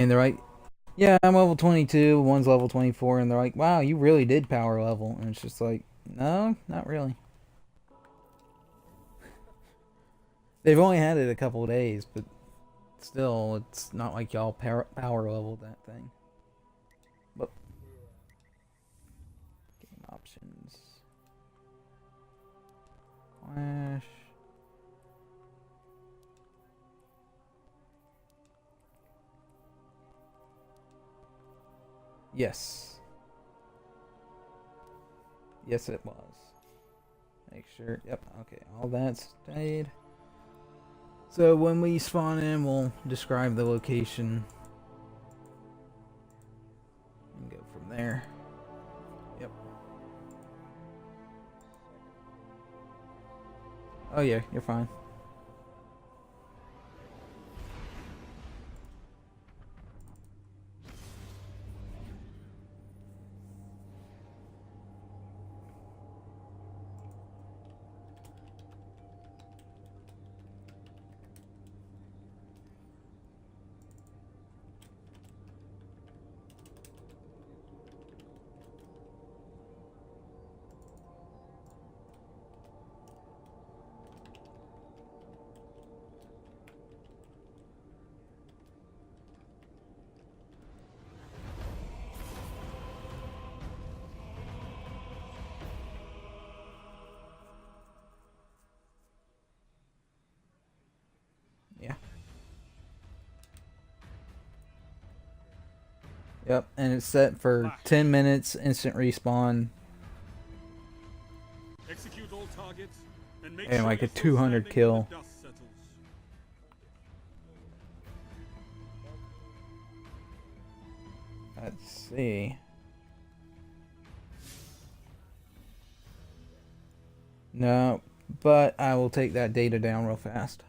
And they're like, yeah, I'm level 22, one's level 24, and they're like, wow, you really did power level. And it's just like, no, not really. They've only had it a couple of days, but still, it's not like y'all power leveled that thing. But game options, Clash. Yes, yes, it was. Make sure. Yep. Okay, all that stayed. So when we spawn in, we'll describe the location and go from there. Yep. Oh yeah, you're fine. Yeah. Yep, and it's set for 10 minutes instant respawn Execute all targets and make and sure like a you're still 200 standing when kill. the dust settles. Let's see. No, but I will take that data down real fast.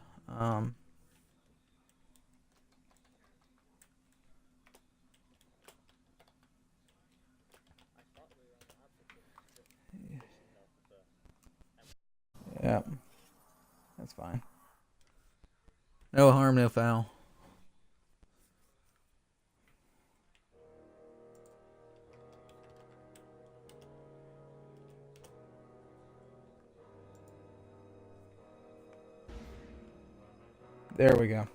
Yep, that's fine. No harm, no foul. There we go.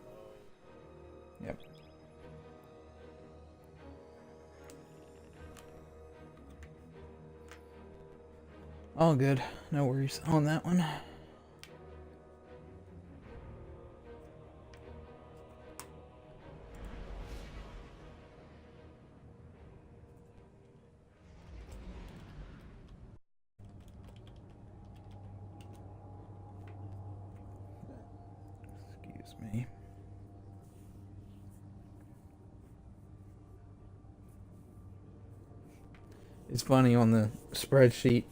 Yep. All good. No worries on that one. Excuse me. It's funny on the spreadsheet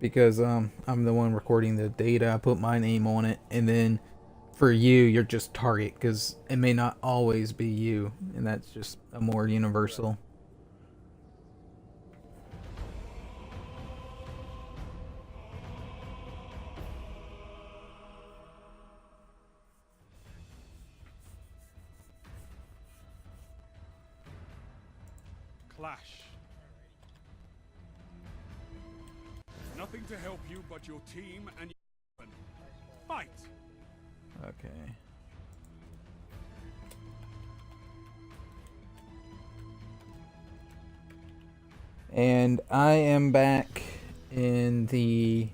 because I'm the one recording the data. I put my name on it, and then for you, you're just target because it may not always be you, and that's just a more universal. Clash. Nothing to help you but your team and your weapon. Fight! Okay. And I am back in the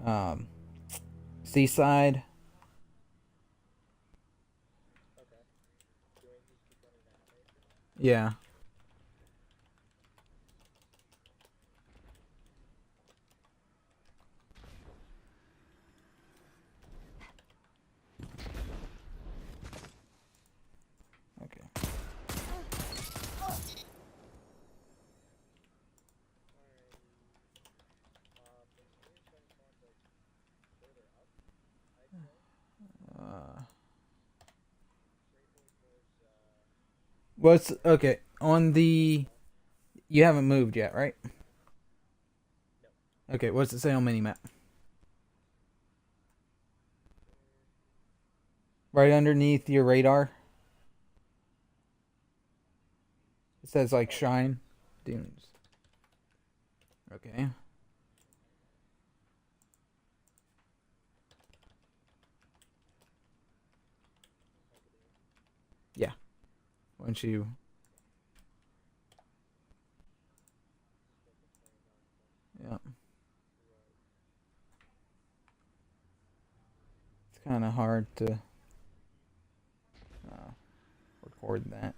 um, seaside. Yeah. Okay. Uh, what's okay on the? You haven't moved yet, right? Okay. What's it say on minimap? Right underneath your radar. It says like Shine Dunes. Okay. Yeah. Once you. Yeah. It's kind of hard to record that.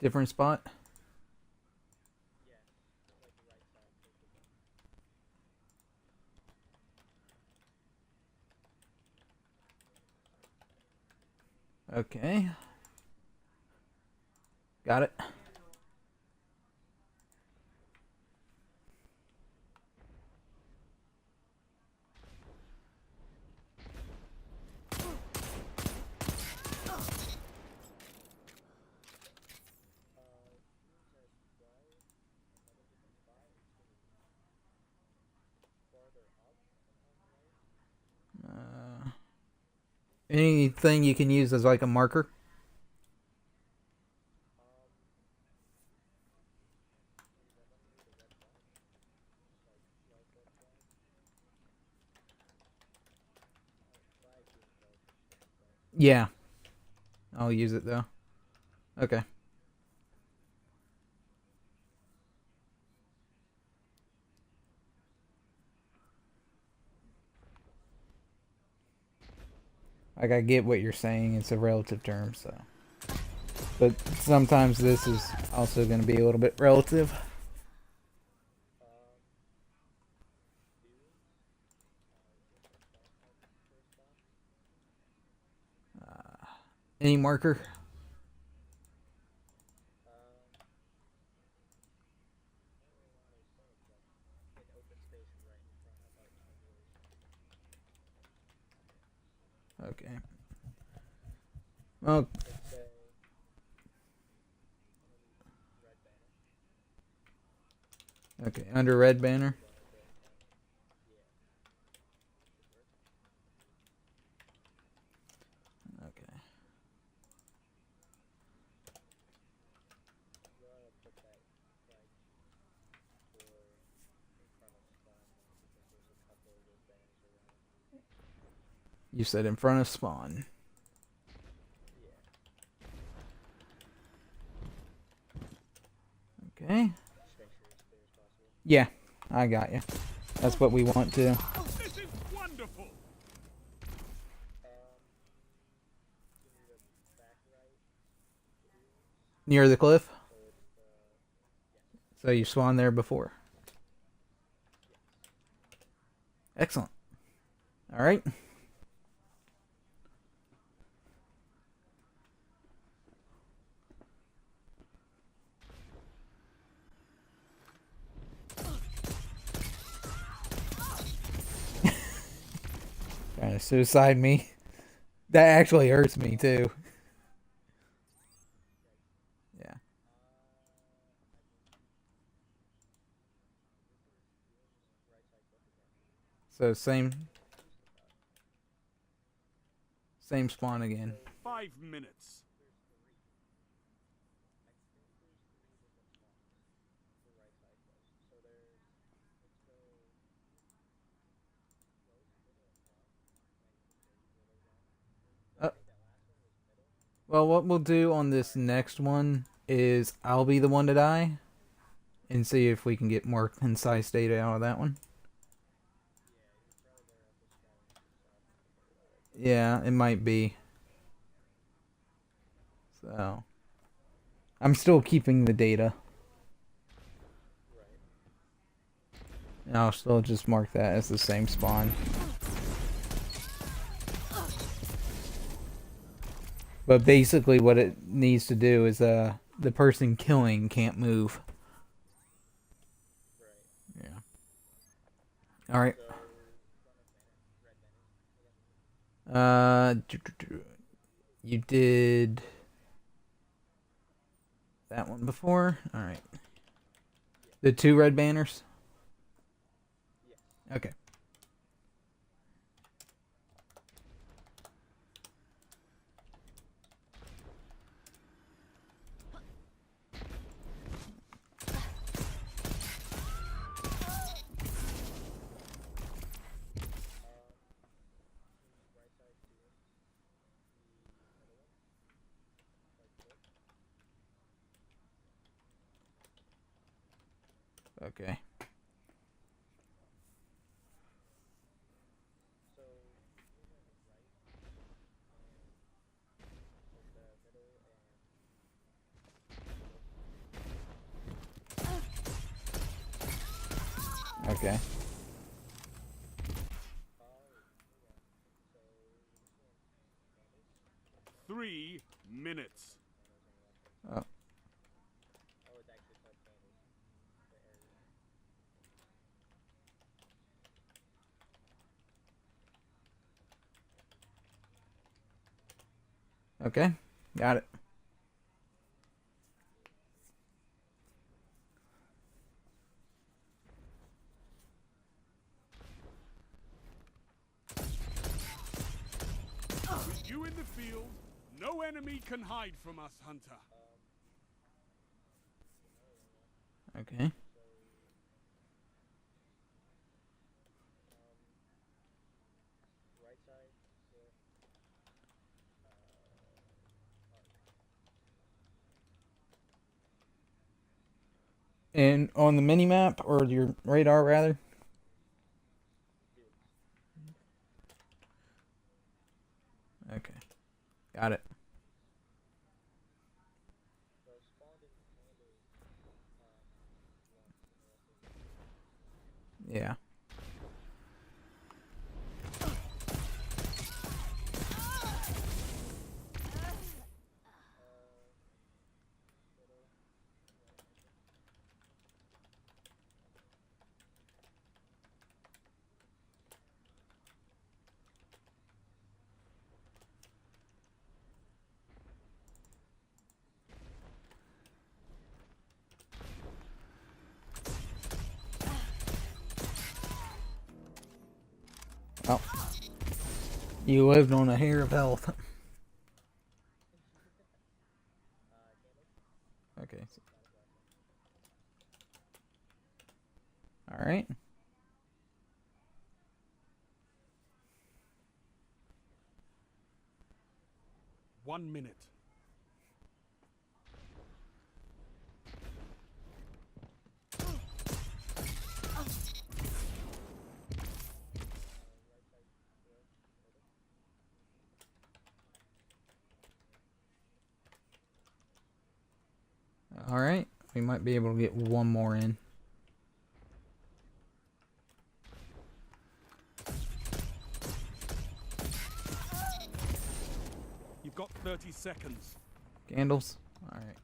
Different spot? Okay. Got it. Anything you can use as like a marker? Yeah. I'll use it though. Okay. Like I get what you're saying, it's a relative term, so. But sometimes this is also going to be a little bit relative. Any marker? Okay. Well. Okay, under red banner. Okay. You said in front of spawn. Okay. Yeah, I got you. That's what we want to. This is wonderful. Near the cliff? So you spawned there before. Excellent. Alright. Trying to suicide me. That actually hurts me too. Yeah. So same spawn again. 5 minutes. Well, what we'll do on this next one is I'll be the one to die and see if we can get more concise data out of that one. Yeah, it might be. So, I'm still keeping the data. And I'll still just mark that as the same spawn. But basically what it needs to do is the person killing can't move. Yeah. Alright. You did that one before? Alright. The 2 red banners? Okay. Okay. Okay. 3 minutes. Oh. Okay. Got it. With you in the field, no enemy can hide from us, Hunter. Okay. And on the mini map or your radar rather. Okay. Got it. Yeah. Oh. You lived on a hair of health. Okay. All right. 1 minute. All right. We might be able to get one more in. You've got 30 seconds. Candles. All right.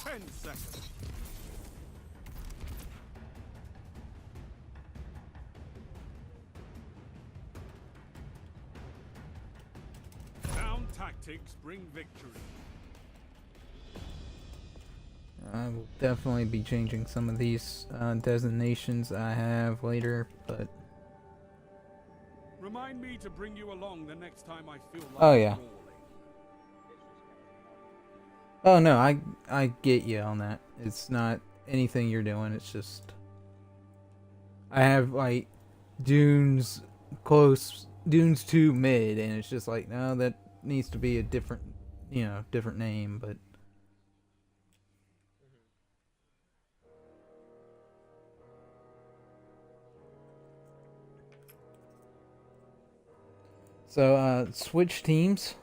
Ten seconds. Sound tactics bring victory. I will definitely be changing some of these designations I have later, but Remind me to bring you along the next time I feel like oh yeah. brawling. Oh no, I get you on that. It's not anything you're doing. It's just I have like Dunes close, Dunes 2 mid, and it's just like no, that needs to be a different, different name. But so switch teams.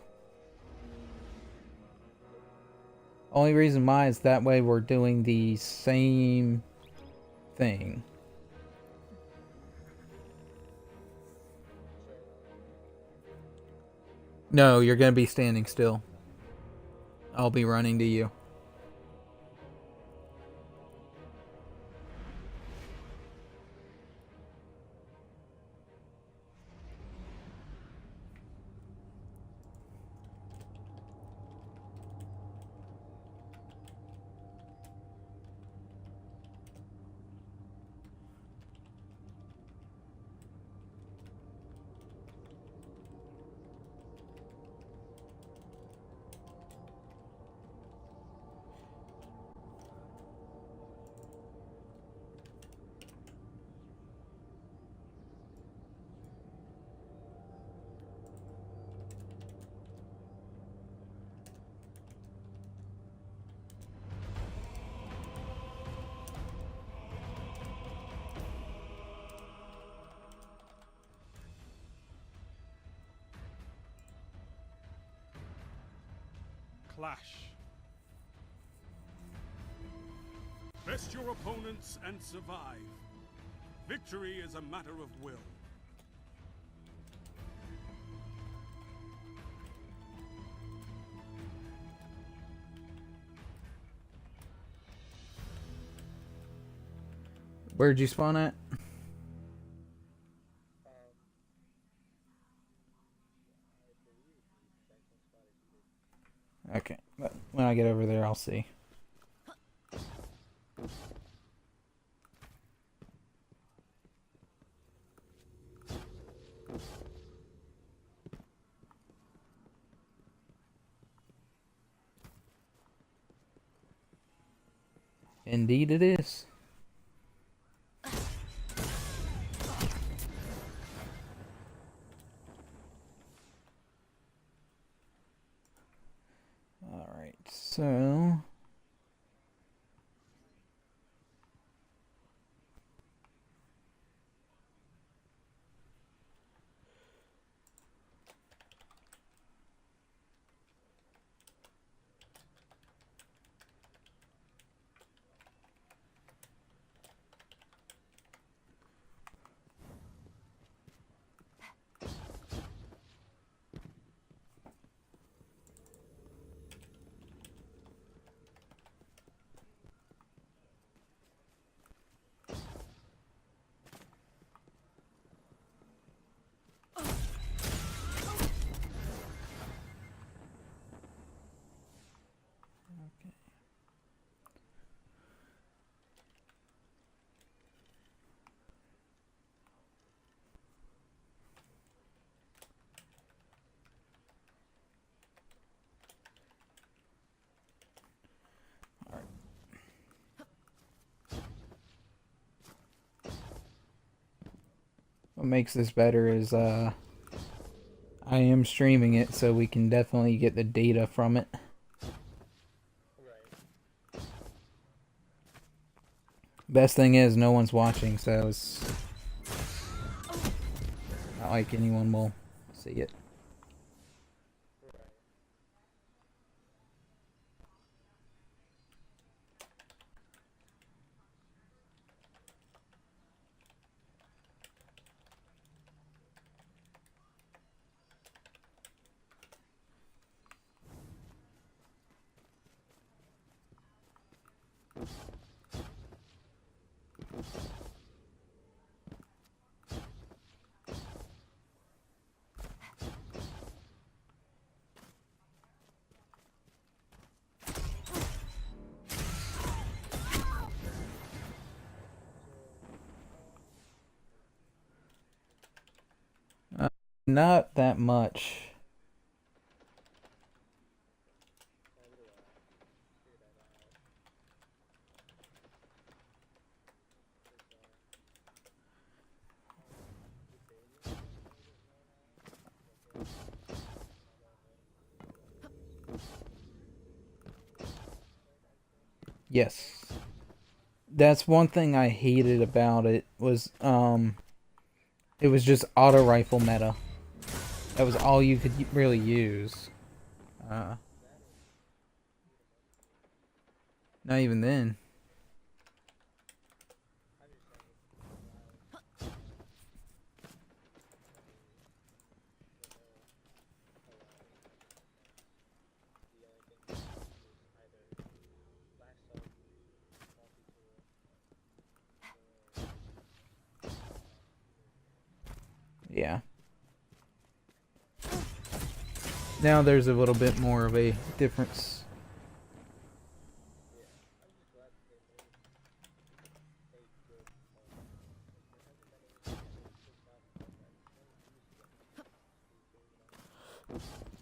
Only reason why is that way we're doing the same thing. No, you're gonna be standing still. I'll be running to you. clash. Best your opponents and survive. Victory is a matter of will. Where'd you spawn at? Okay, but when I get over there, I'll see. Indeed it is. Alright, so... What makes this better is I am streaming it, so we can definitely get the data from it. Best thing is no one's watching, so it's not like anyone will see it. Not that much. Yes. That's one thing I hated about it was it was just auto rifle meta. That was all you could really use. Not even then. Yeah. Now there's a little bit more of a difference.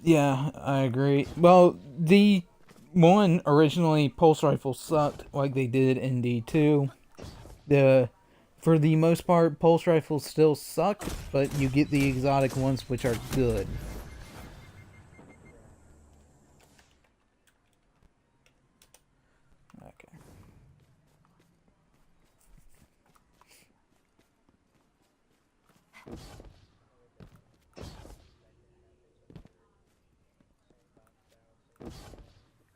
Yeah, I agree. Well, the one originally pulse rifles sucked like they did in D2. For the most part, pulse rifles still suck, but you get the exotic ones which are good. Okay.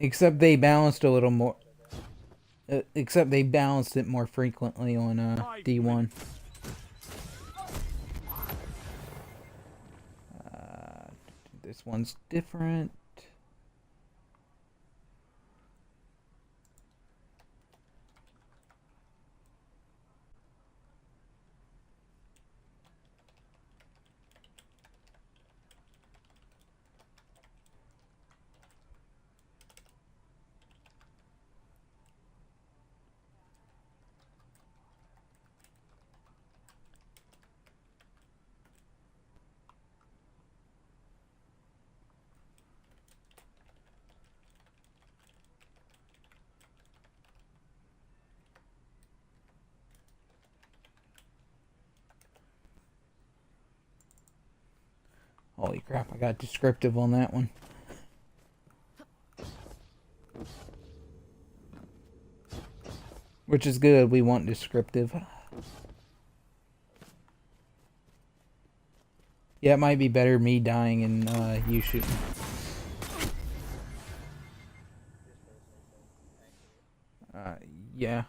Except they balanced a little more. Except they balanced it more frequently on D1. This one's different. Holy crap, I got descriptive on that one. Which is good, we want descriptive. Yeah, it might be better me dying and you shooting. Yeah.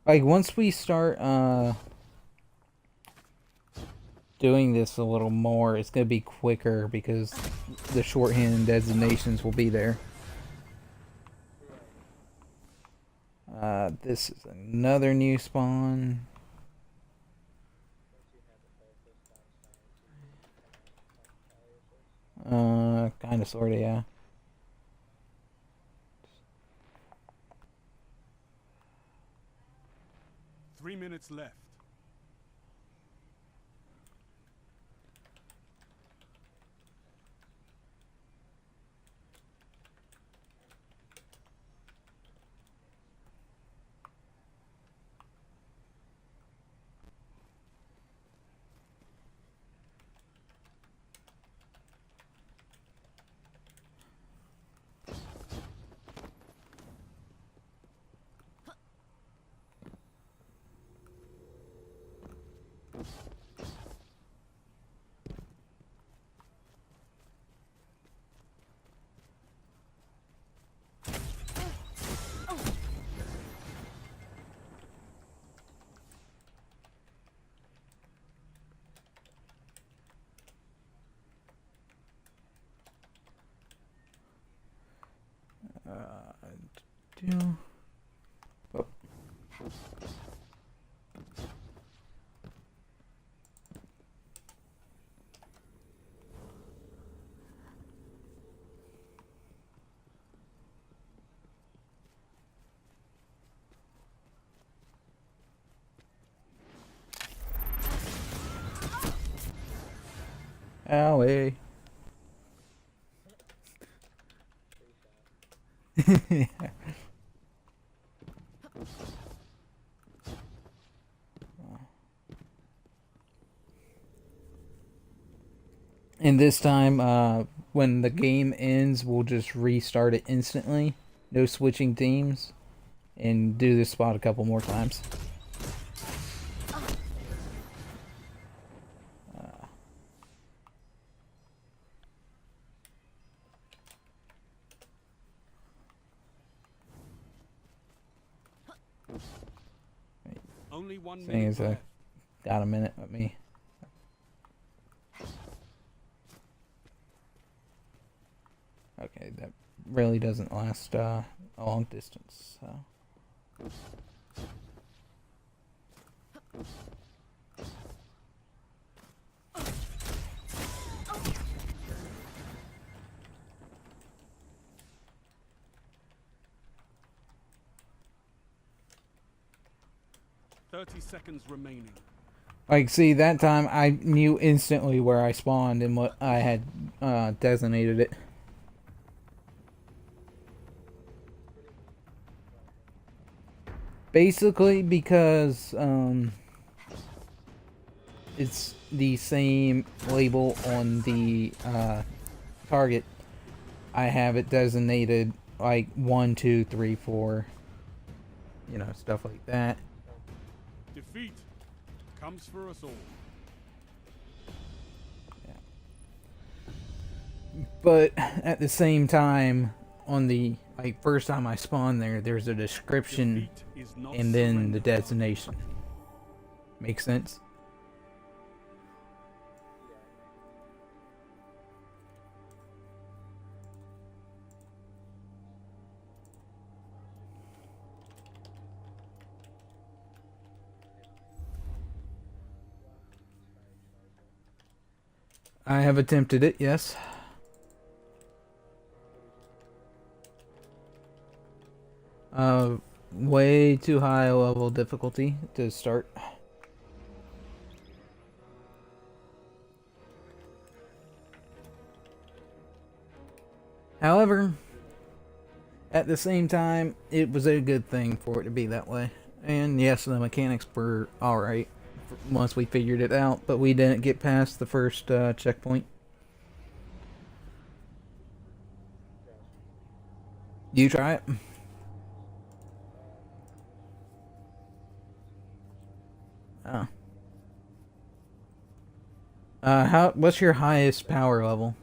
Like, once we start, doing this a little more, it's gonna be quicker because the shorthand designations will be there. This is another new spawn. Kinda, sorta, yeah. Three minutes left. Oh. Owie. And this time, when the game ends, we'll just restart it instantly. No switching teams. And do this spot a couple more times. Only 1 Thing minute is, left. got a minute with me. Okay, that really doesn't last a long distance. So. 30 seconds remaining. Like, see, that time I knew instantly where I spawned and what I had designated it. Basically, because it's the same label on the target. I have it designated like 1, 2, 3, 4, you know, stuff like that. Defeat comes for us all. But at the same time, on the like first time I spawn there, there's a description Defeat is not and then the surrender. designation. Make sense? I have attempted it, yes. Way too high a level difficulty to start. However, at the same time, it was a good thing for it to be that way. And yes, the mechanics were alright once we figured it out, but we didn't get past the first checkpoint. You try it? Oh. What's your highest power level?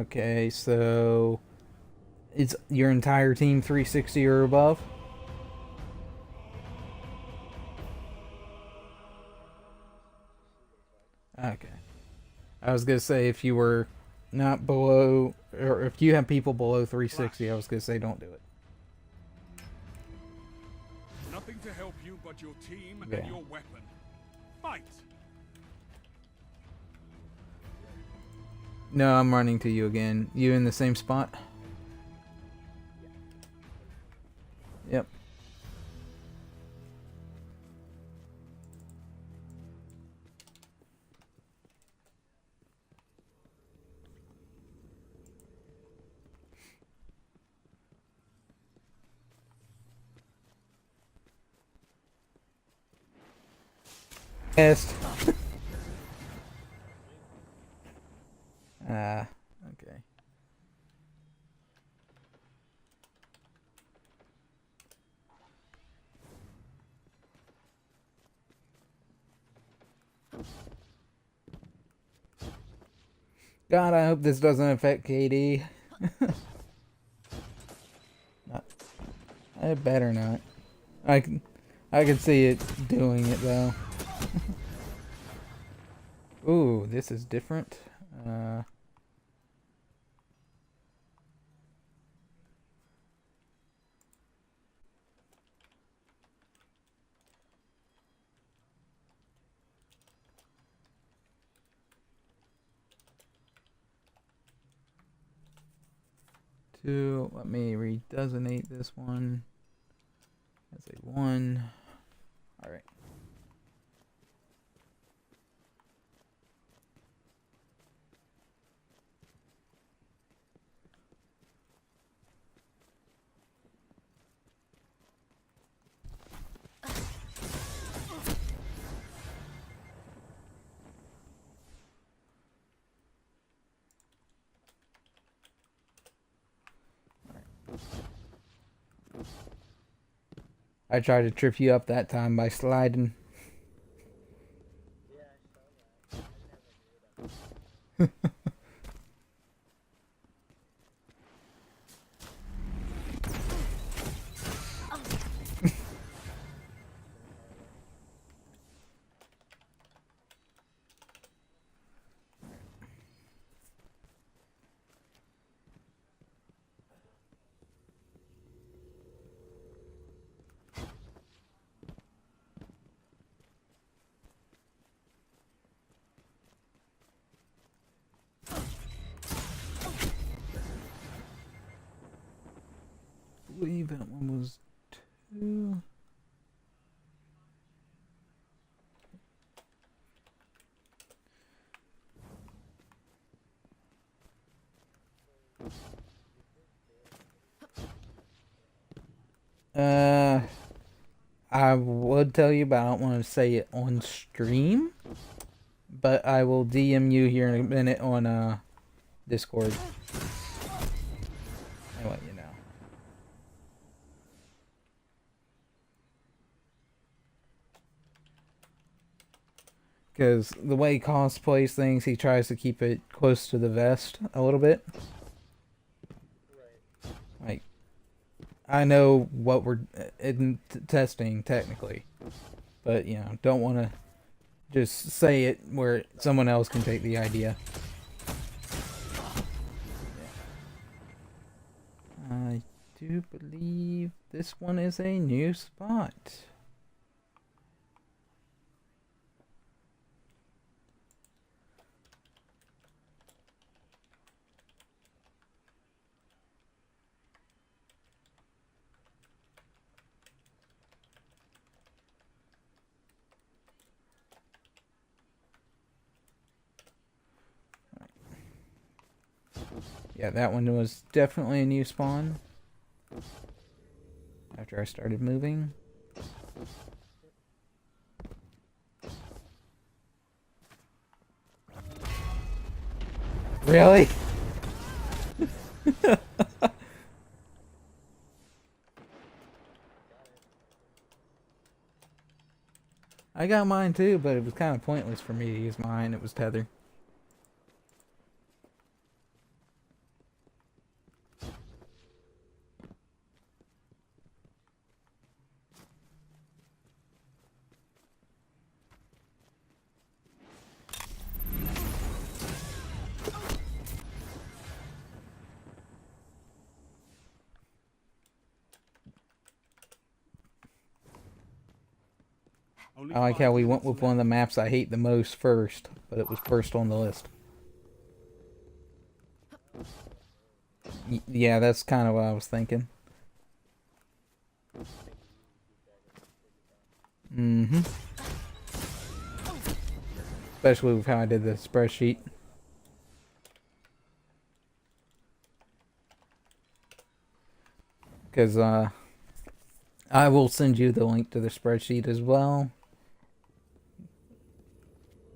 Okay, so it's your entire team 360 or above? Okay. I was gonna say if you were not below, or if you have people below 360, I was gonna say don't do it. Nothing to help you but your team Yeah. and your weapon. Fight! No, I'm running to you again. You in the same spot? Yep. Est. Okay. God, I hope this doesn't affect KD. Not, it better not. I can see it doing it though. Ooh, this is different. Let me redesignate this one as a 1. Alright. I tried to trip you up that time by sliding. I believe that one was 2. I would tell you, but I don't want to say it on stream. But I will DM you here in a minute on Discord. I'll let you know. Because the way Cos plays things, he tries to keep it close to the vest a little bit. Like, I know what we're in testing technically, but you know, don't want to just say it where someone else can take the idea. I do believe this one is a new spot. Yeah, that one was definitely a new spawn. After I started moving. Really? I got mine too, but it was kind of pointless for me to use mine. It was tether. I like how we went with one of the maps I hate the most first, but it was first on the list. Yeah, that's kind of what I was thinking. Mm-hmm. Especially with how I did the spreadsheet. Because, I will send you the link to the spreadsheet as well.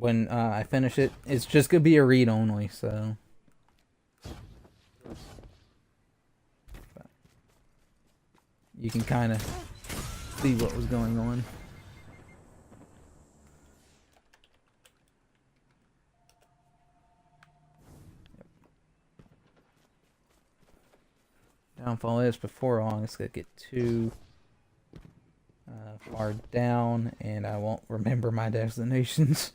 When I finish it, it's just gonna be a read only, so you can kind of see what was going on. Downfall is before long it's gonna get too far down, and I won't remember my destinations.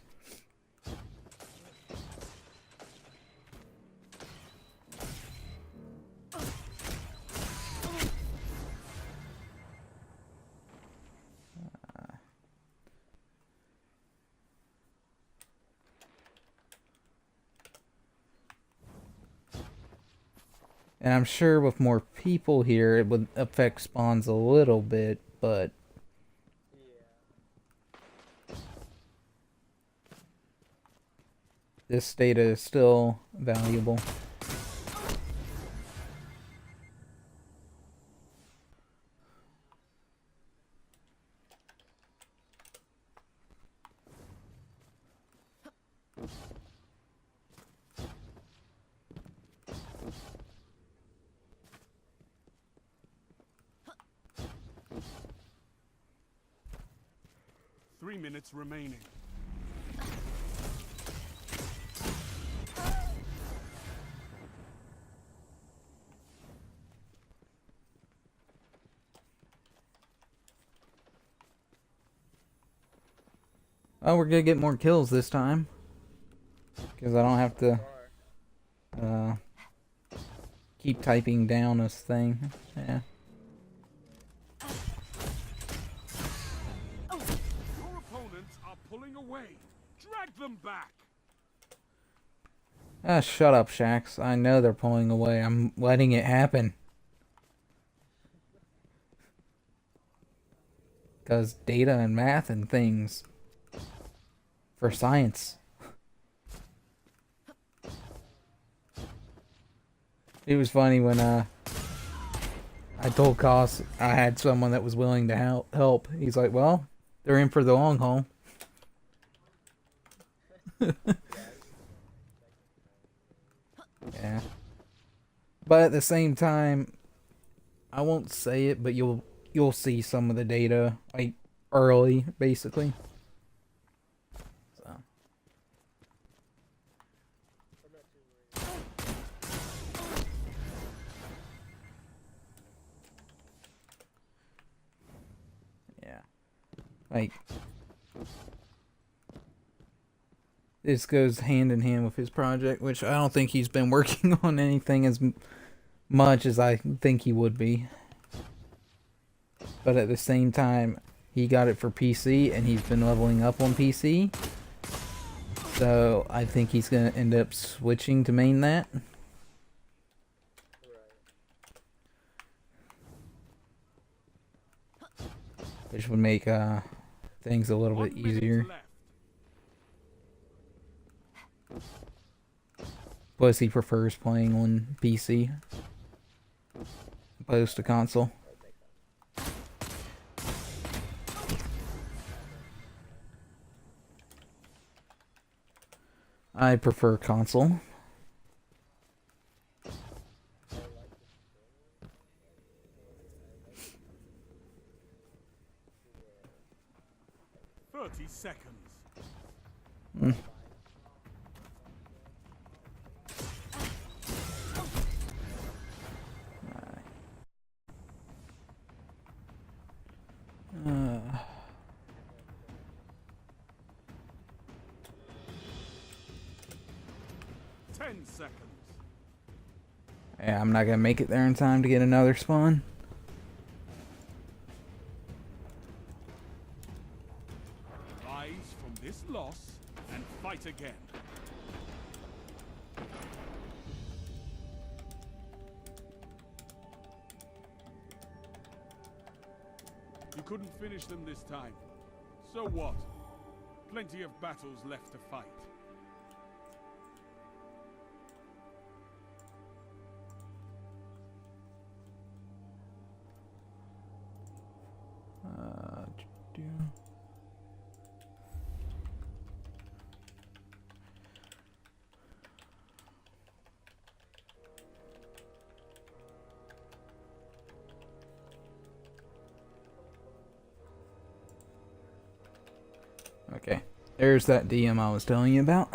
And I'm sure with more people here, it would affect spawns a little bit, but this data is still valuable. Minutes remaining. Oh, we're gonna get more kills this time. Because I don't have to keep typing down this thing. Yeah. Your opponents are pulling away. Drag them back. Ah, shut up, Shax. I know they're pulling away. I'm letting it happen. Because data and math and things. For science. It was funny when I I told Koss I had someone that was willing to help. He's like, well, they're in for the long haul. Yeah. But at the same time, I won't say it, but you'll see some of the data like early, basically. So. Yeah. Like this goes hand in hand with his project, which I don't think he's been working on anything as much as I think he would be. But at the same time, he got it for PC and he's been leveling up on PC. So I think he's going to end up switching to main that. Which would make things a little bit easier. Plus he prefers playing on PC opposed to console. I prefer console. Seconds. Mm. Uh. 10 seconds. Yeah, I'm not gonna make it there in time to get another spawn. Rise from this loss and fight again. You couldn't finish them this time. So what? Plenty of battles left to fight. Okay, there's that DM I was telling you about.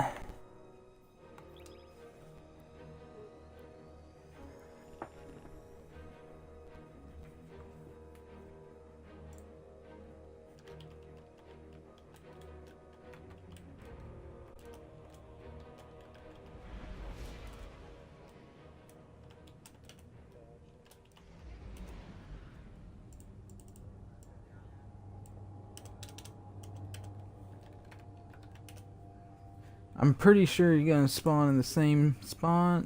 I'm pretty sure you're gonna spawn in the same spot.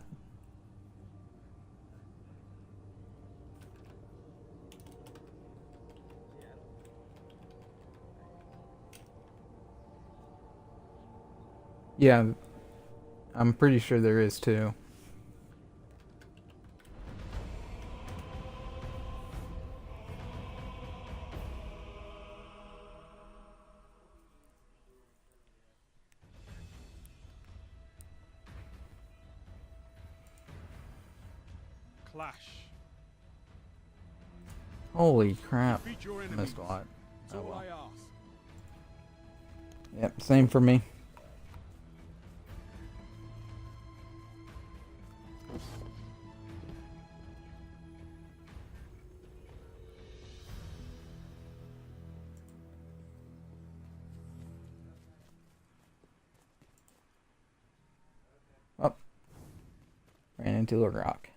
Yeah, I'm pretty sure there is too. Clash. Holy crap. Defeat your enemies. Missed a lot. That's all I ask. Yep, same for me. Oh. Ran into a rock.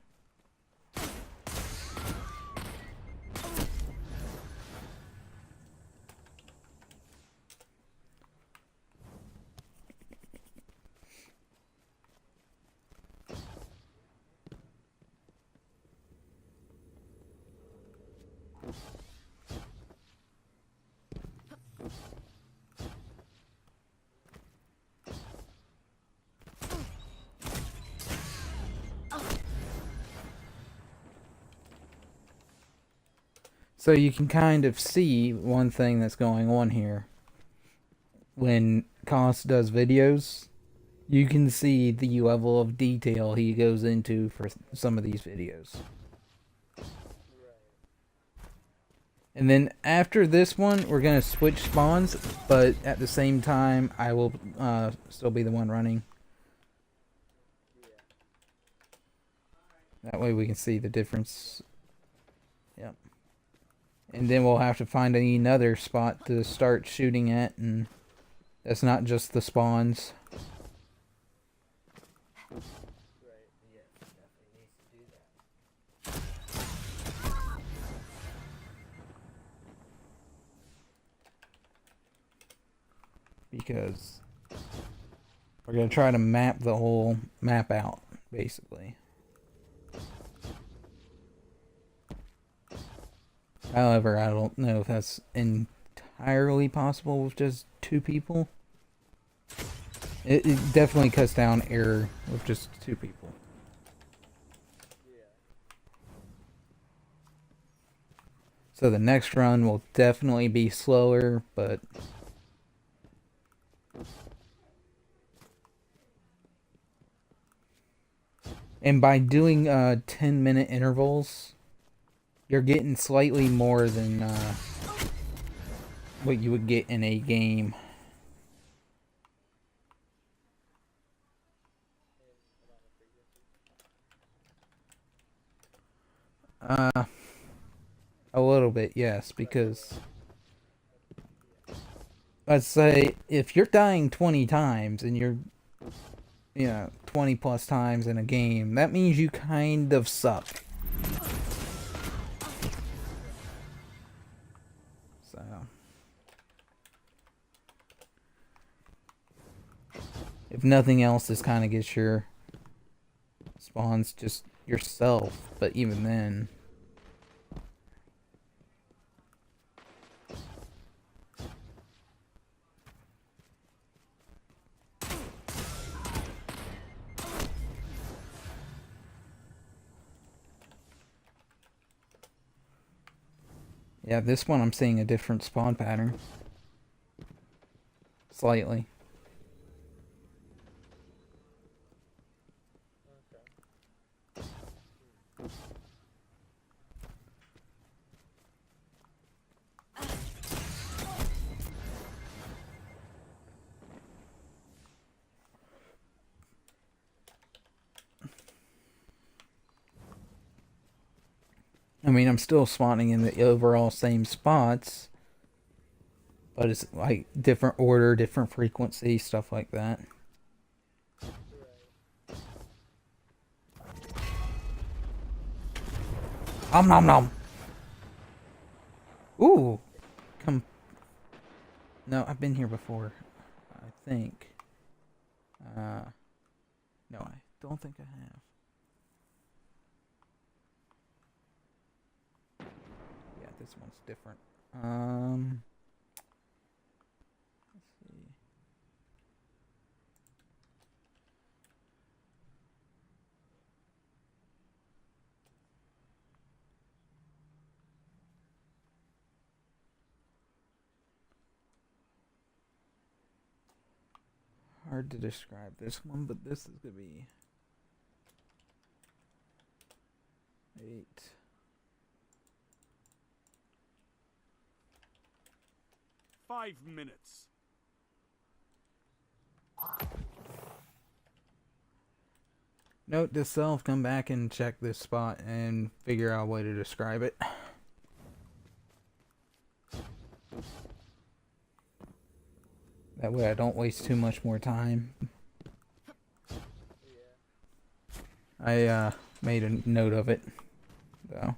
So you can kind of see one thing that's going on here. When Cost does videos, you can see the level of detail he goes into for some of these videos. And then after this one, we're going to switch spawns, but at the same time, I will still be the one running. That way we can see the difference. Yep. And then we'll have to find another spot to start shooting at, and that's not just the spawns. Because we're going to try to map the whole map out, basically. However, I don't know if that's entirely possible with just 2 people. It definitely cuts down error with just 2 people. So the next run will definitely be slower, but and by doing 10-minute intervals, you're getting slightly more than what you would get in a game. A little bit, yes, because let's say if you're dying 20 times and you're 20 plus times in a game, that means you kind of suck. So if nothing else, this kind of gets your spawns just yourself, but even then. Yeah, this one I'm seeing a different spawn pattern. Slightly. I mean, I'm still spawning in the overall same spots, but it's like different order, different frequency, stuff like that. Om nom nom. Ooh, come. No, I've been here before. I think. No, I don't think I have. Yeah, this one's different. Let's see. Hard to describe this one, but this is gonna be 8. Five minutes. Note to self, come back and check this spot and figure out a way to describe it. That way I don't waste too much more time. I made a note of it, though.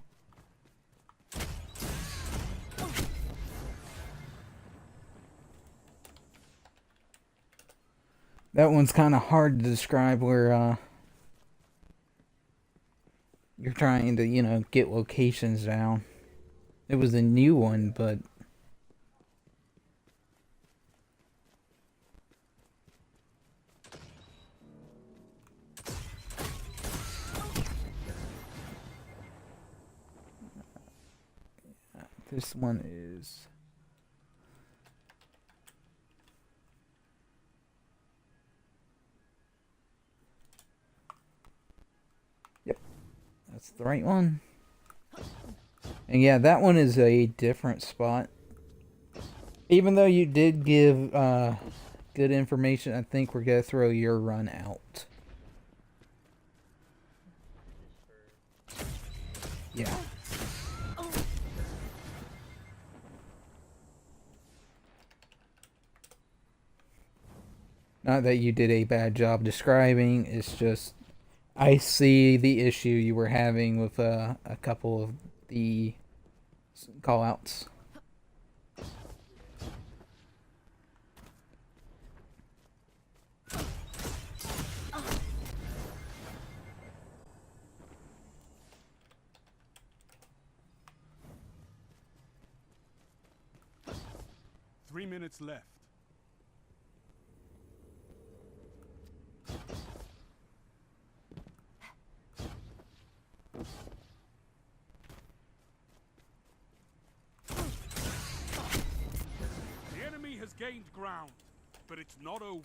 That one's kind of hard to describe where you're trying to, get locations down. It was a new one, but This one is... Yep, that's the right one. And yeah, that one is a different spot. Even though you did give good information, I think we're going to throw your run out. Yeah. Not that you did a bad job describing, it's just I see the issue you were having with a couple of the callouts. Three minutes left. The enemy has gained ground, but it's not over.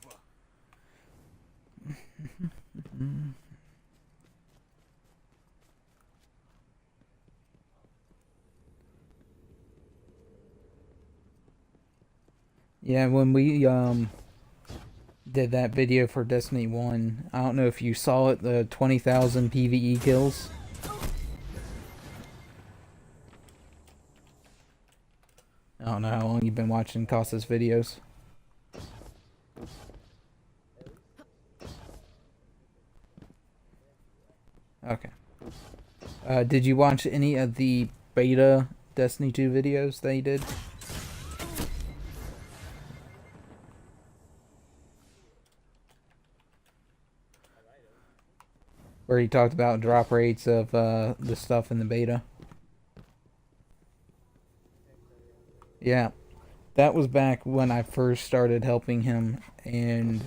Yeah, when we did that video for Destiny 1, I don't know if you saw it, the 20,000 PvE kills. I don't know how long you've been watching Costa's videos. Okay. Did you watch any of the beta Destiny 2 videos they did? Where he talked about drop rates of the stuff in the beta. Yeah, that was back when I first started helping him, and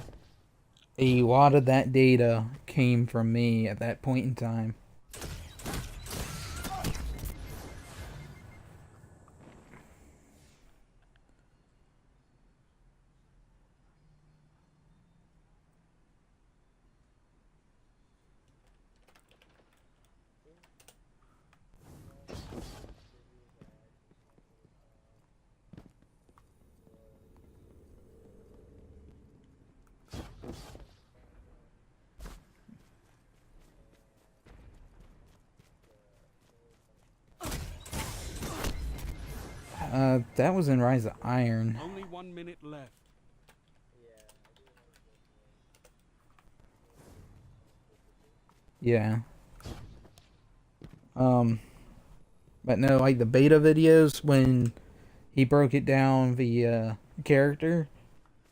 a lot of that data came from me at that point in time. That was in Rise of Iron. Only 1 minute left. Yeah. But no, like the beta videos, when he broke it down via character,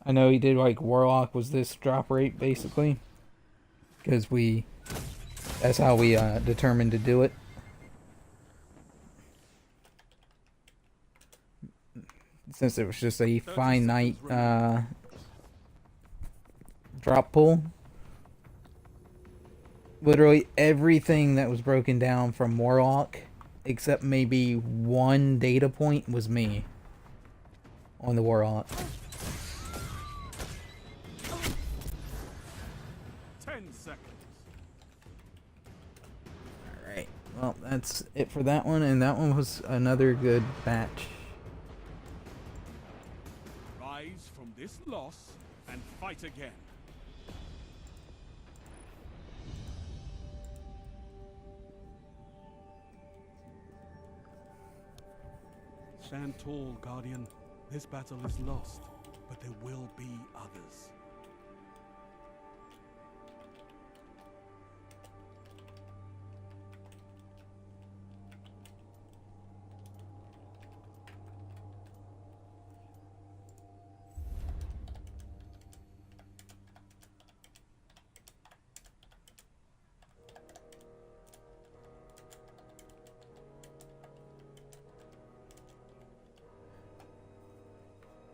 I know he did like Warlock was this drop rate basically, because that's how we determined to do it. Since it was just a finite drop pool. Literally everything that was broken down from Warlock, except maybe one data point, was me on the Warlock. 10 seconds. Alright, well, that's it for that one, and that one was another good batch. Rise from this loss and fight again. Stand tall, Guardian. This battle is lost, but there will be others.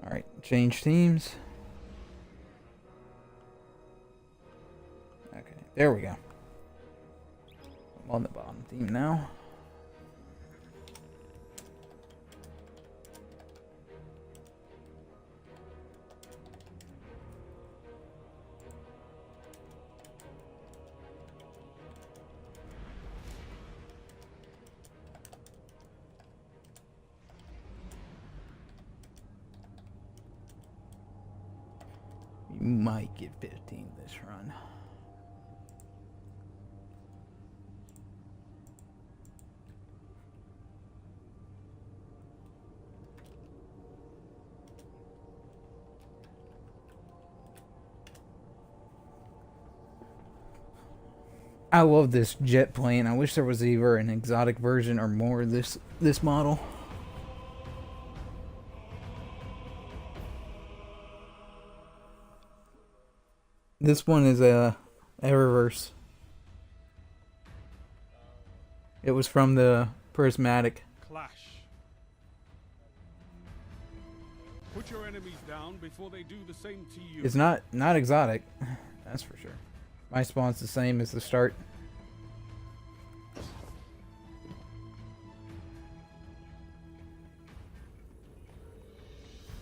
Alright, change teams. Okay, there we go. I'm on the bottom team now. might get 15 this run. I love this jet plane. I wish there was either an exotic version or more of this model. This one is a reverse. It was from the prismatic. Clash. Put your enemies down before they do the same to you. It's not exotic, that's for sure. My spawn's the same as the start.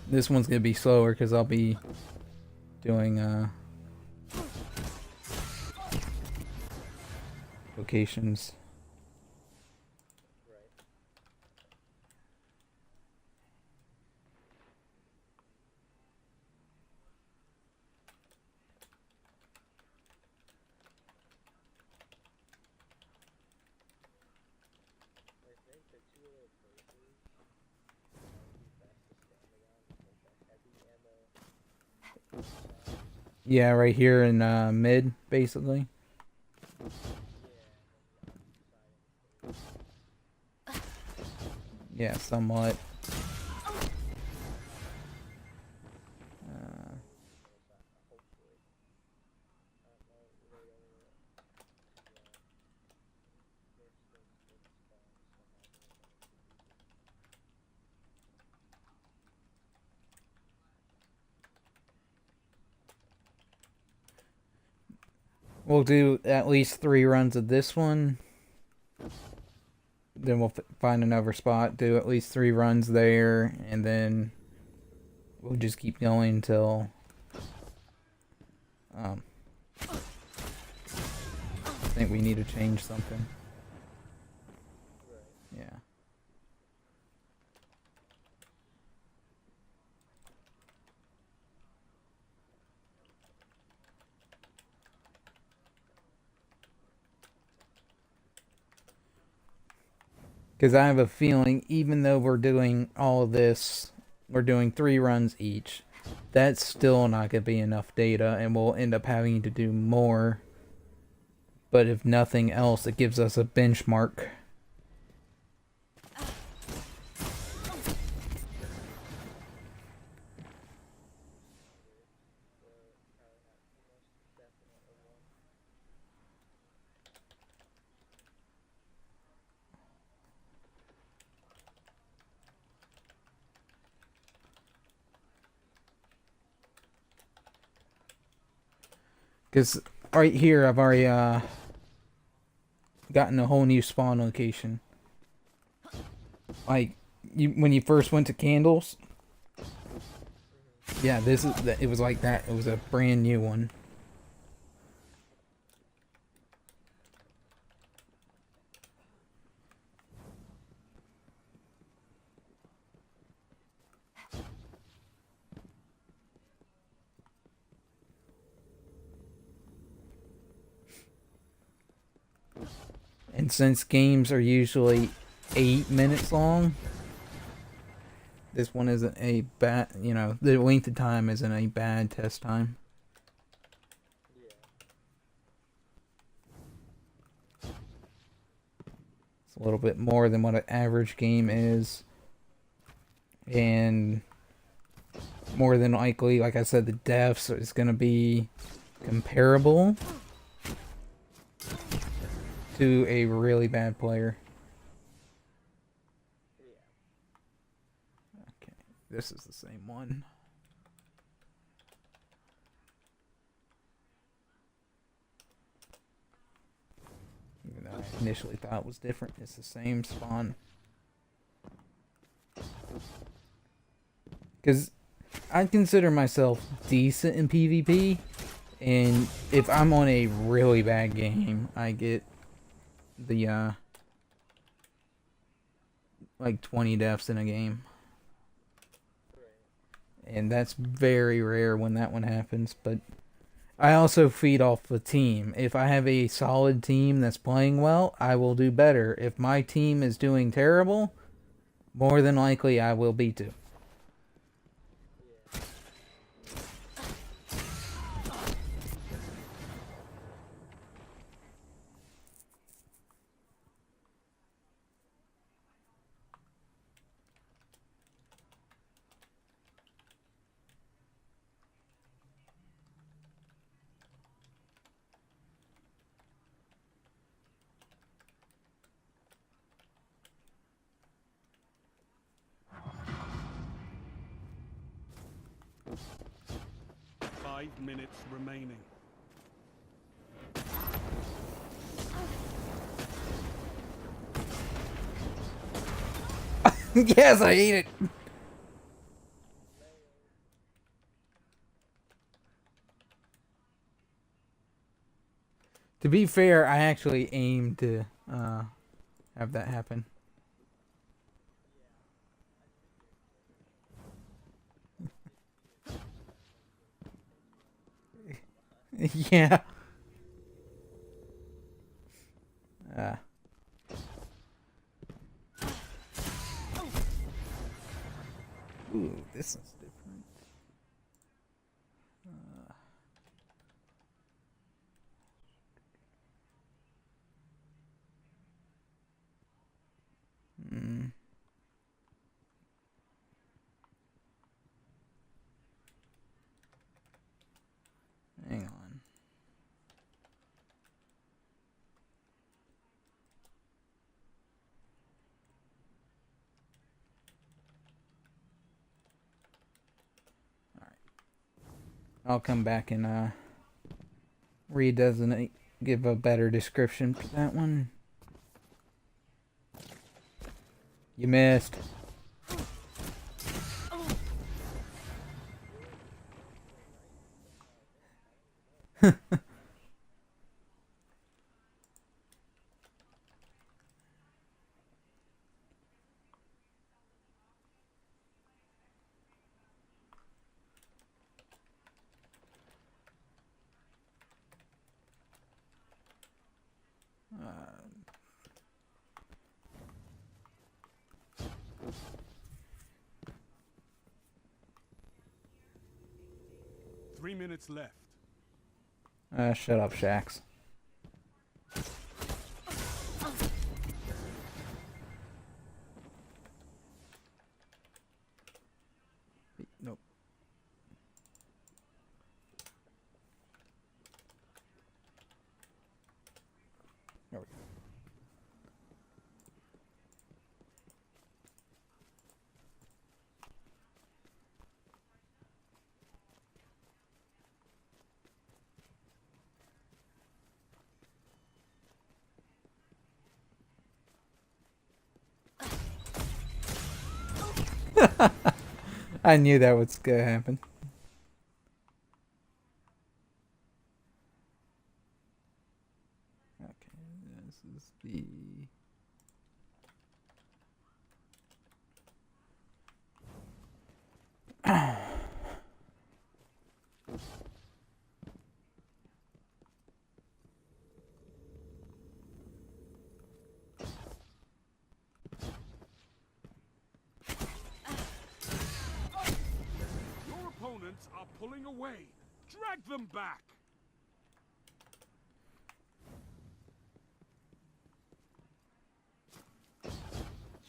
This one's gonna be slower because I'll be doing locations. Yeah, right here in mid, basically. Yeah, somewhat. We'll do at least 3 runs of this one. Then we'll find another spot, do at least 3 runs there, and then we'll just keep going until I think we need to change something. Yeah. Because I have a feeling, even though we're doing all of this, we're doing 3 runs each, that's still not going to be enough data, and we'll end up having to do more. But if nothing else, it gives us a benchmark. Because right here, I've already gotten a whole new spawn location. Like, when you first went to Candles, yeah, it was like that. It was a brand new one. And since games are usually 8 minutes long, this one isn't a bad, the length of time isn't a bad test time. It's a little bit more than what an average game is. And more than likely, like I said, the deaths is going to be comparable to a really bad player. Okay, this is the same one. Even though I initially thought it was different, it's the same spawn. Because I consider myself decent in PvP, and if I'm on a really bad game, I get the like 20 deaths in a game. and that's very rare when that one happens. But I also feed off the team. If I have a solid team that's playing well, I will do better. If my team is doing terrible, more than likely I will be too. Five minutes remaining. Yes, I ate it. To be fair, I actually aimed to have that happen. Yeah. Uh. Ooh, this is different. Mm. Hang on. I'll come back and redesignate, give a better description for that one. You missed. Uh, 3 minutes left. Shut up, Shax. Nope. There we go. I knew that was gonna happen. Okay, this is the... Your opponents are pulling away. Drag them back.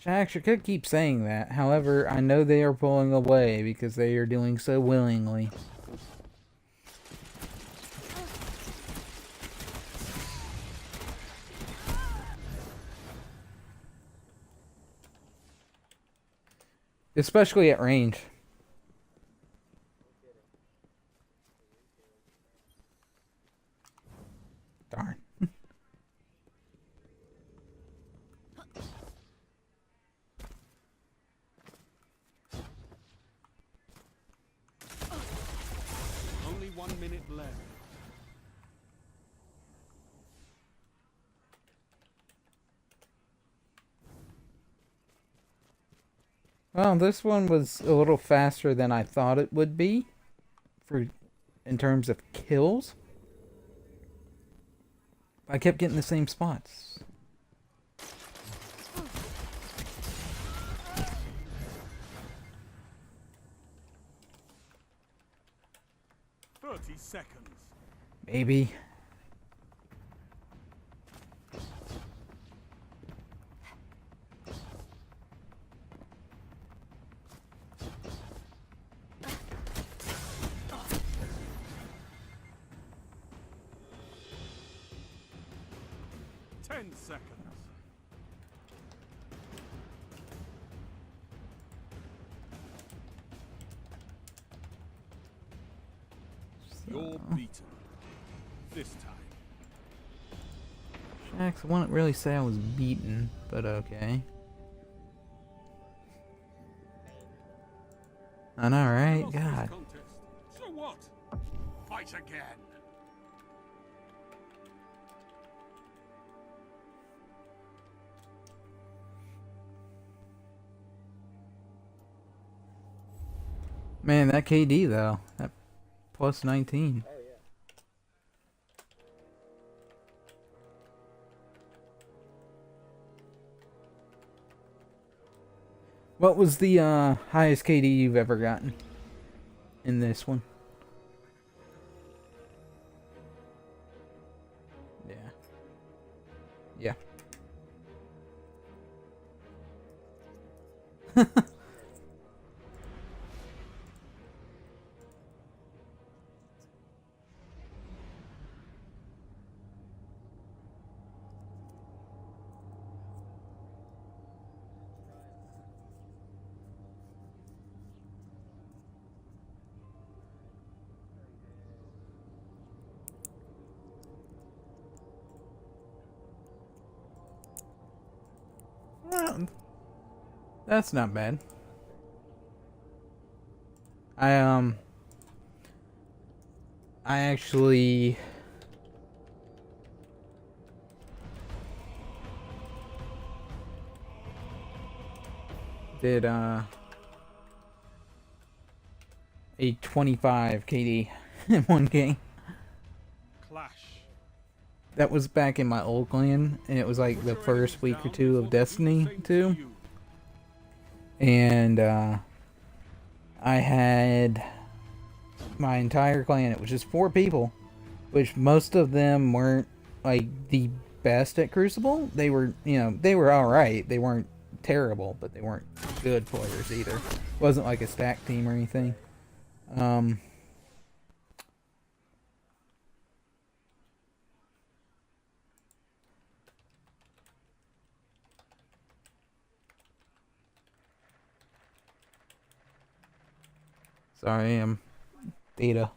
Shax, you could keep saying that. However, I know they are pulling away because they are doing so willingly. Especially at range. Darn. Only 1 minute left. Well, this one was a little faster than I thought it would be for in terms of kills. I kept getting the same spots. 30 seconds. Maybe. Ten seconds. You're beaten. This time. Shax, I wouldn't really say I was beaten, but okay. I know, right? Lost this God. contest. So what? Fight again. Man, that KD though. That plus 19. Oh yeah. What was the highest KD you've ever gotten in this one? Yeah. Yeah. Well, that's not bad. I I actually did a 25 KD in one game. Clash. That was back in my old clan, and it was like the first week or two of Destiny 2. And I had my entire clan. It was just 4 people, which most of them weren't like the best at Crucible. They were, they were all right. They weren't terrible, but they weren't good players either. It wasn't like a stack team or anything. Sorry, I'm data.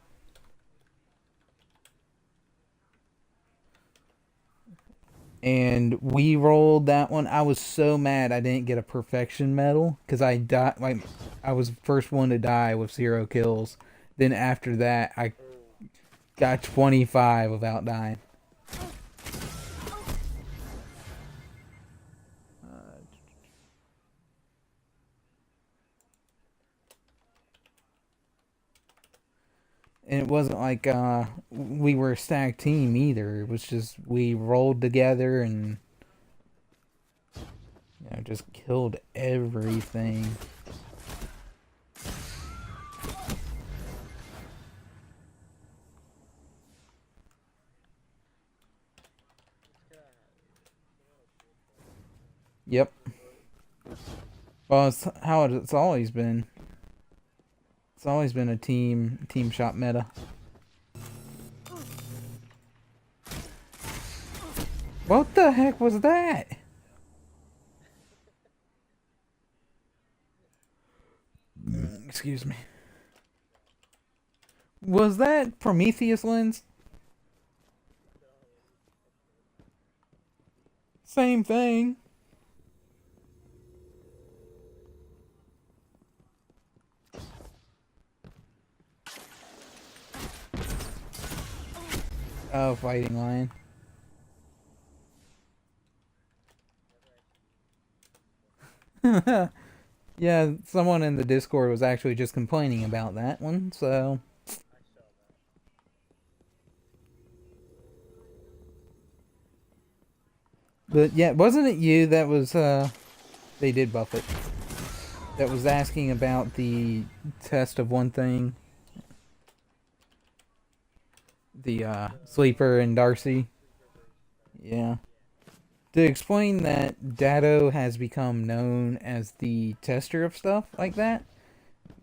And we rolled that one. I was so mad I didn't get a perfection medal because I died. Like I was the first one to die with 0 kills. Then after that, I got 25 without dying. And it wasn't like we were a stacked team either. It was just we rolled together and just killed everything. Yep. Well, it's how it's always been. It's always been a team shot meta. What the heck was that? Excuse me. Was that Prometheus lens? Same thing. Oh, fighting lion. Yeah, someone in the Discord was actually just complaining about that one, so. But yeah, wasn't it you that was, they did buff it, that was asking about the test of one thing? The, Sleeper and Darcy? Yeah. To explain that Datto has become known as the tester of stuff like that,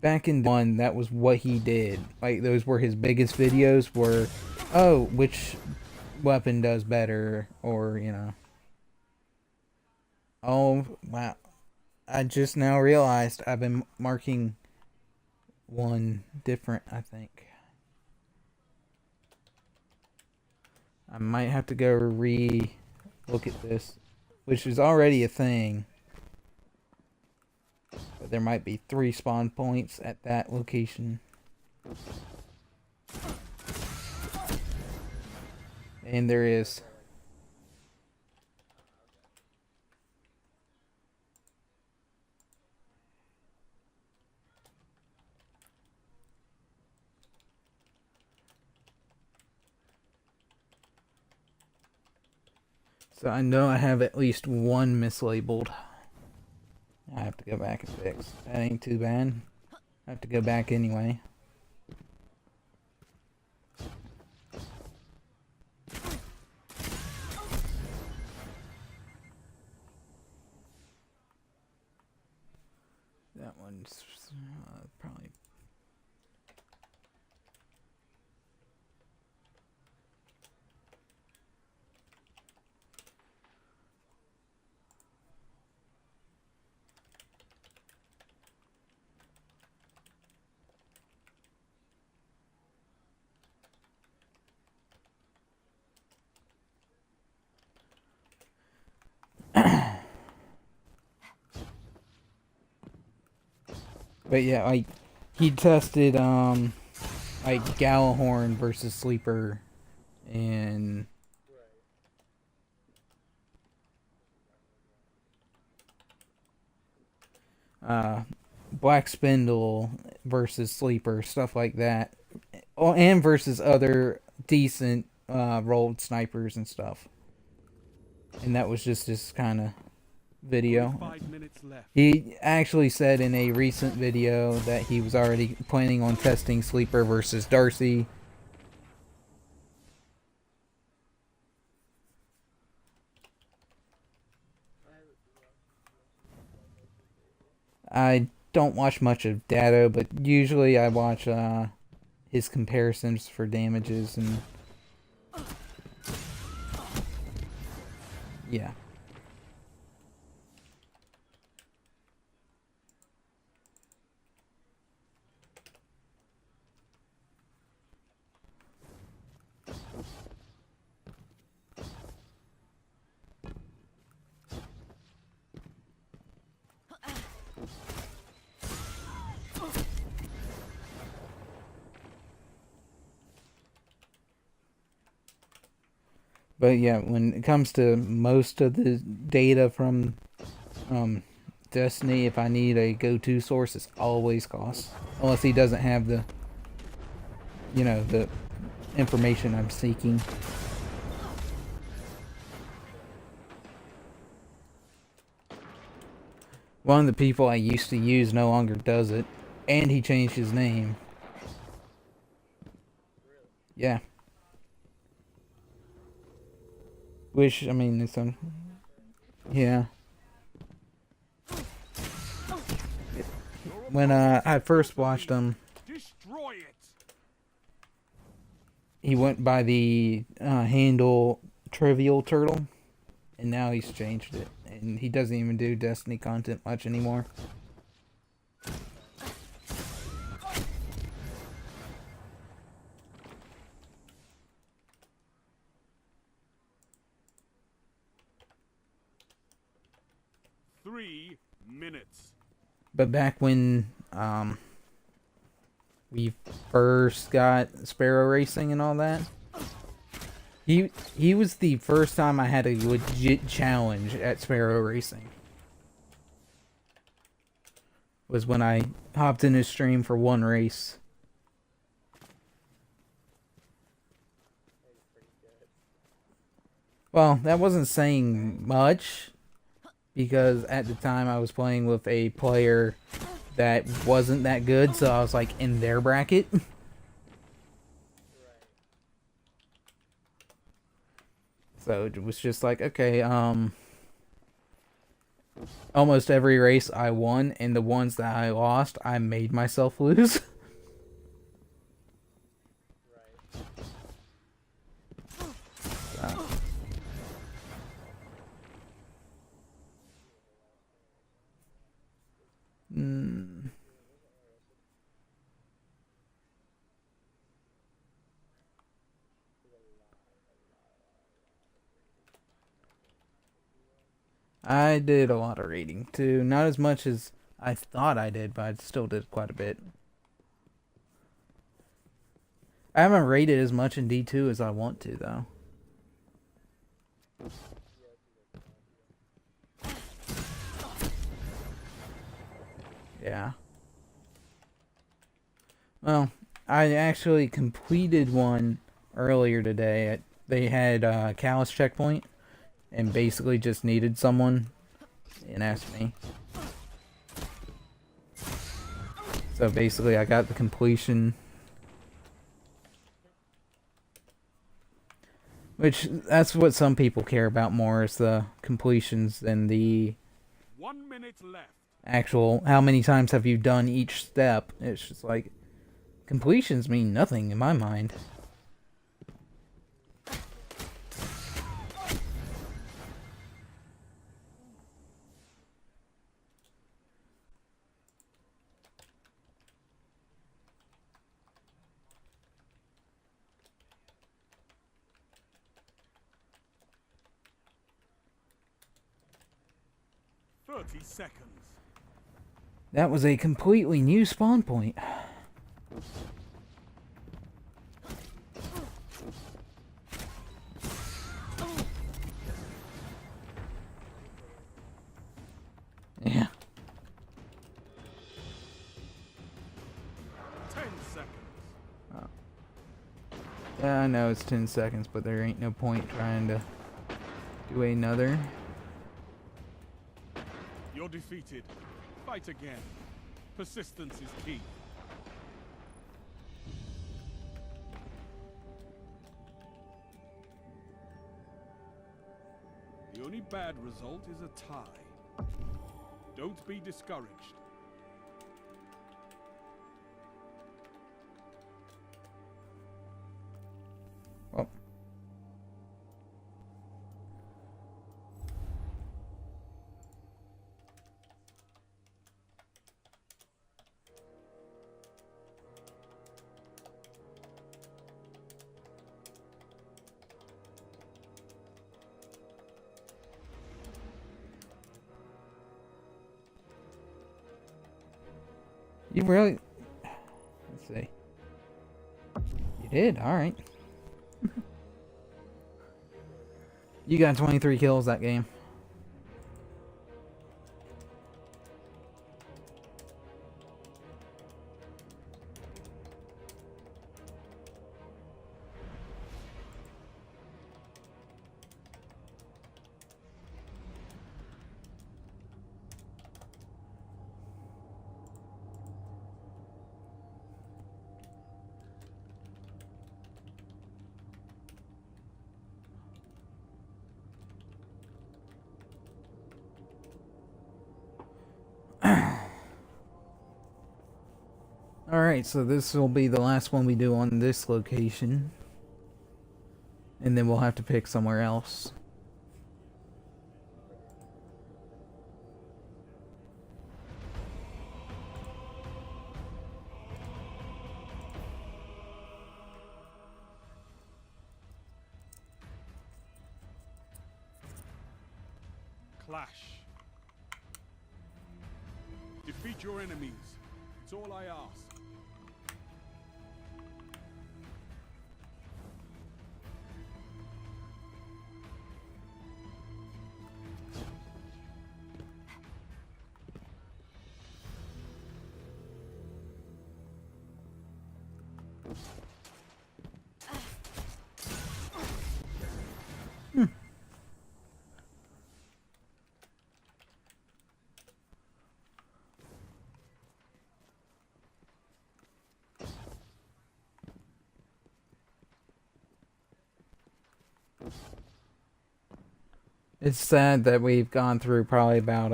back in one, that was what he did. Like, those were his biggest videos were, oh, which weapon does better, or, you know. Oh, wow. I just now realized I've been marking one different, I think. I might have to go look at this, which is already a thing. But there might be 3 spawn points at that location. And there is. So I know I have at least one mislabeled. I have to go back and fix. That ain't too bad. I have to go back anyway. That one's probably. But yeah, like he tested like Gallahorn versus Sleeper and Black Spindle versus Sleeper, stuff like that. Oh, and versus other decent rolled snipers and stuff. And that was just this kind of video. 5 minutes left. He actually said in a recent video that he was already planning on testing Sleeper versus Darcy. I don't watch much of Datto, but usually I watch his comparisons for damages and yeah. But yeah, when it comes to most of the data from Destiny, if I need a go-to source, it's always cost. Unless he doesn't have the, you know, the information I'm seeking. One of the people I used to use no longer does it, and he changed his name. Yeah. Which, I mean, it's yeah. When I first watched him, Destroy it. he went by the handle Trivial Turtle, and now he's changed it, and he doesn't even do Destiny content much anymore. Minutes. But back when we first got Sparrow Racing and all that, he was the first time I had a legit challenge at Sparrow Racing. was when I hopped in his stream for one race. Well, that wasn't saying much, because at the time I was playing with a player that wasn't that good, so I was like in their bracket. So it was just like, okay, almost every race I won, and the ones that I lost, I made myself lose. Mm. I did a lot of raiding too. Not as much as I thought I did, but I still did quite a bit. I haven't raided as much in D2 as I want to, though. Yeah. Well, I actually completed one earlier today. They had Callus checkpoint, and basically just needed someone, and asked me. So basically, I got the completion. Which, that's what some people care about more, is the completions than the 1 minute left. actual, how many times have you done each step. It's just like, completions mean nothing in my mind. Seconds. That was a completely new spawn point. Yeah. 10 seconds. Oh. Yeah, I know it's 10 seconds, but there ain't no point trying to do another. You're defeated. Fight again. Persistence is key. The only bad result is a tie. Don't be discouraged. Well. You really... Let's see. You did? Alright. You got 23 kills that game. Alright, so this will be the last one we do on this location. And then we'll have to pick somewhere else. Clash. Defeat your enemies. It's all I ask. It's sad that we've gone through probably about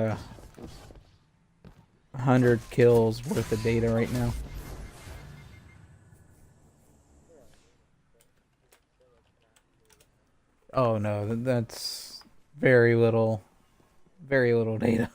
100 kills worth of data right now. Oh no, that's very little data.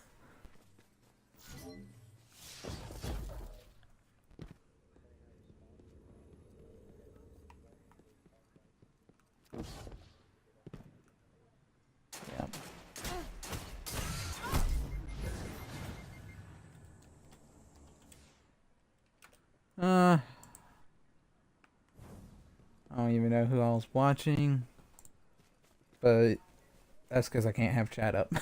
Yeah. I don't even know who I was watching, but that's because I can't have chat up.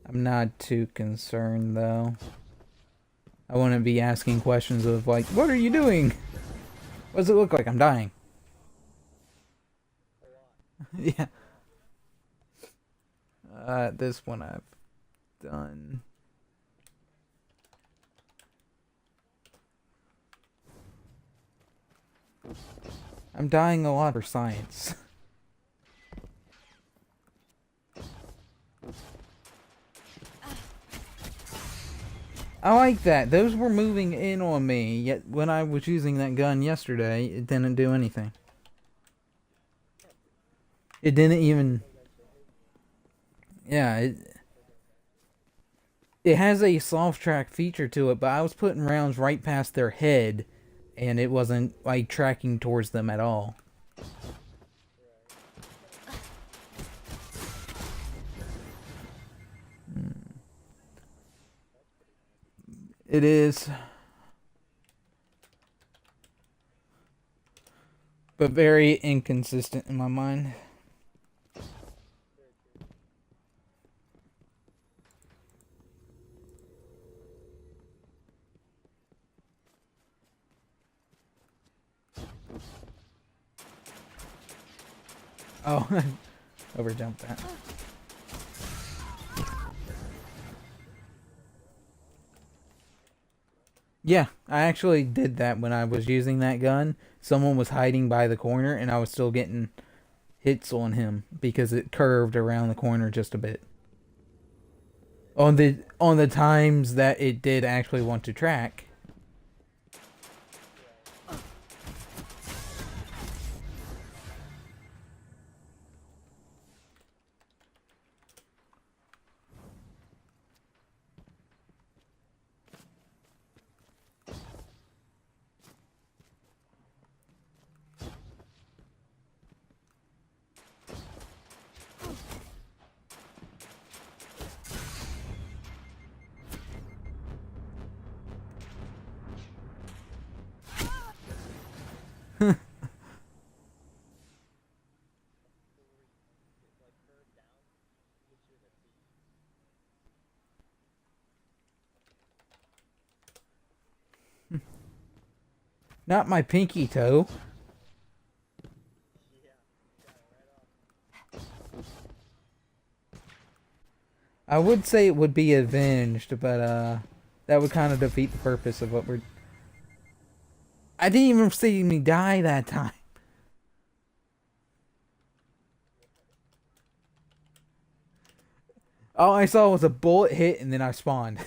I'm not too concerned though. I wouldn't be asking questions of like, what are you doing? What does it look like? I'm dying. Yeah. This one I've done. I'm dying a lot for science. I like that. Those were moving in on me, yet when I was using that gun yesterday, it didn't do anything. It didn't even... Yeah, it has a soft track feature to it, but I was putting rounds right past their head, and it wasn't, like, tracking towards them at all. It is. But very inconsistent in my mind. Oh, overjumped that. Yeah, I actually did that when I was using that gun. Someone was hiding by the corner, and I was still getting hits on him because it curved around the corner just a bit. On the times that it did actually want to track. Not my pinky toe. I would say it would be avenged, but that would kind of defeat the purpose of what we're... I didn't even see me die that time. All I saw was a bullet hit and then I spawned.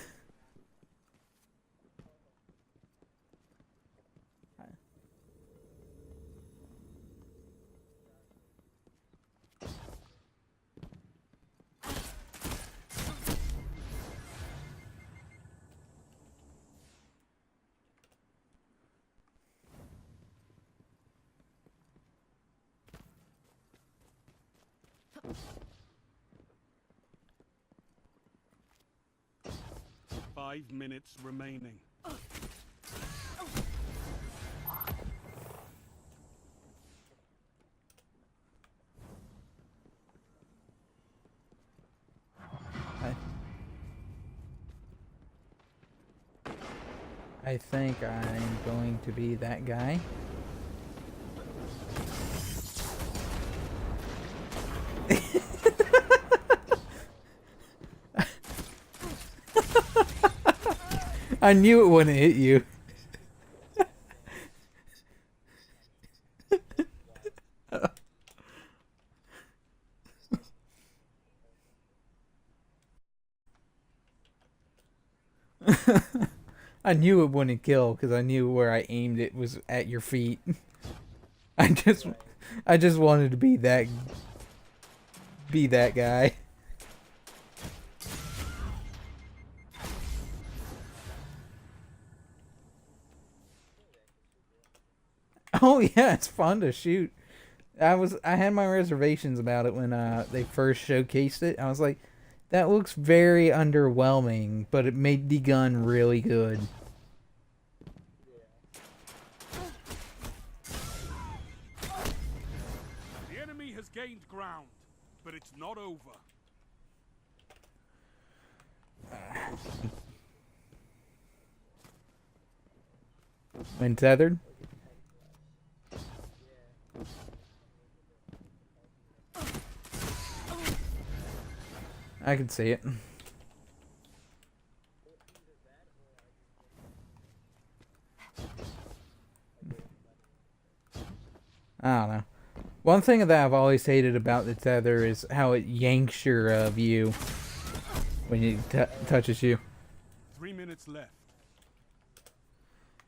Five minutes remaining. I think I'm going to be that guy. I knew it wouldn't hit you. I knew it wouldn't kill because I knew where I aimed it was at your feet. I just I just wanted to be that guy. Oh yeah, it's fun to shoot. I had my reservations about it when they first showcased it. I was like, that looks very underwhelming, but it made the gun really good. The enemy has gained ground, but it's not over. When tethered? I can see it. I don't know. One thing that I've always hated about the tether is how it yanks your view when it touches you. 3 minutes left.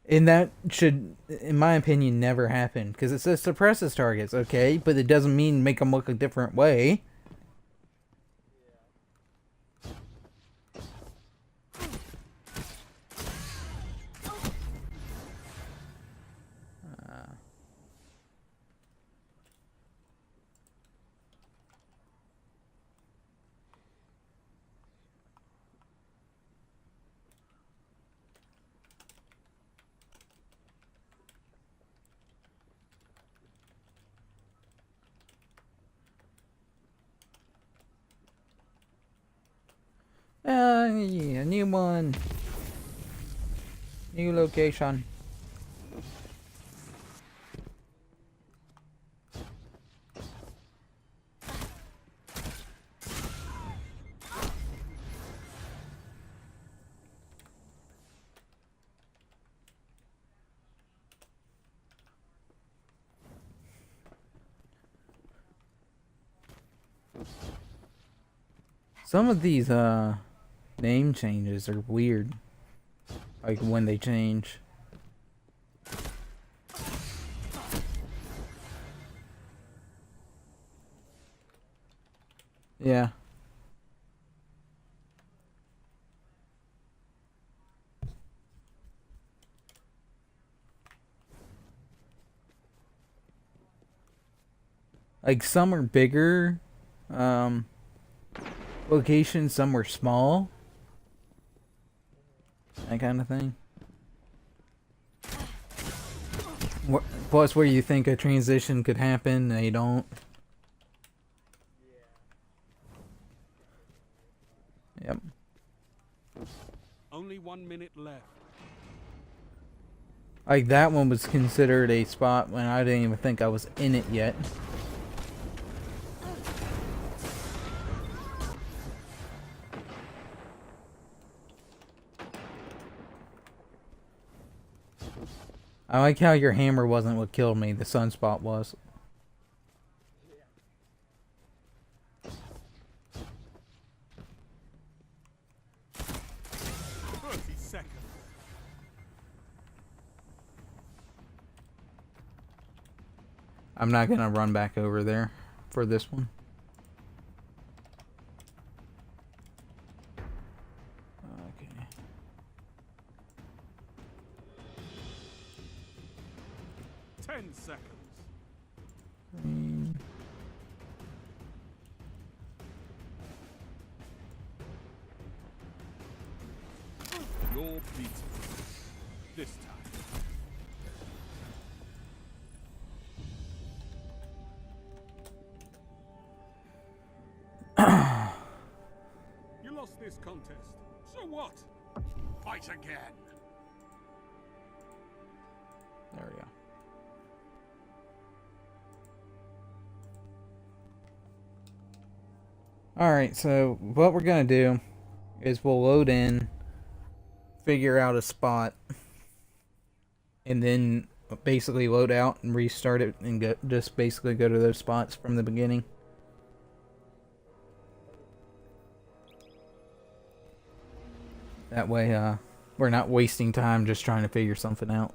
And that should, in my opinion, never happen. Because it says suppresses targets, okay? But it doesn't mean make them look a different way. Yeah, new one. New location. Some of these name changes are weird. Like when they change. Yeah. Like some are bigger locations, some were small. That kind of thing. Plus where you think a transition could happen, they don't. Yep. Only 1 minute left. Like that one was considered a spot when I didn't even think I was in it yet. I like how your hammer wasn't what killed me, the sunspot was. 30 seconds. I'm not gonna run back over there for this one. Okay. 10 seconds. Green. You're beaten. This time. You lost this contest. So what? Fight again. There we go. Alright, so what we're gonna do is we'll load in, figure out a spot, and then basically load out and restart it and just basically go to those spots from the beginning. That way, we're not wasting time just trying to figure something out.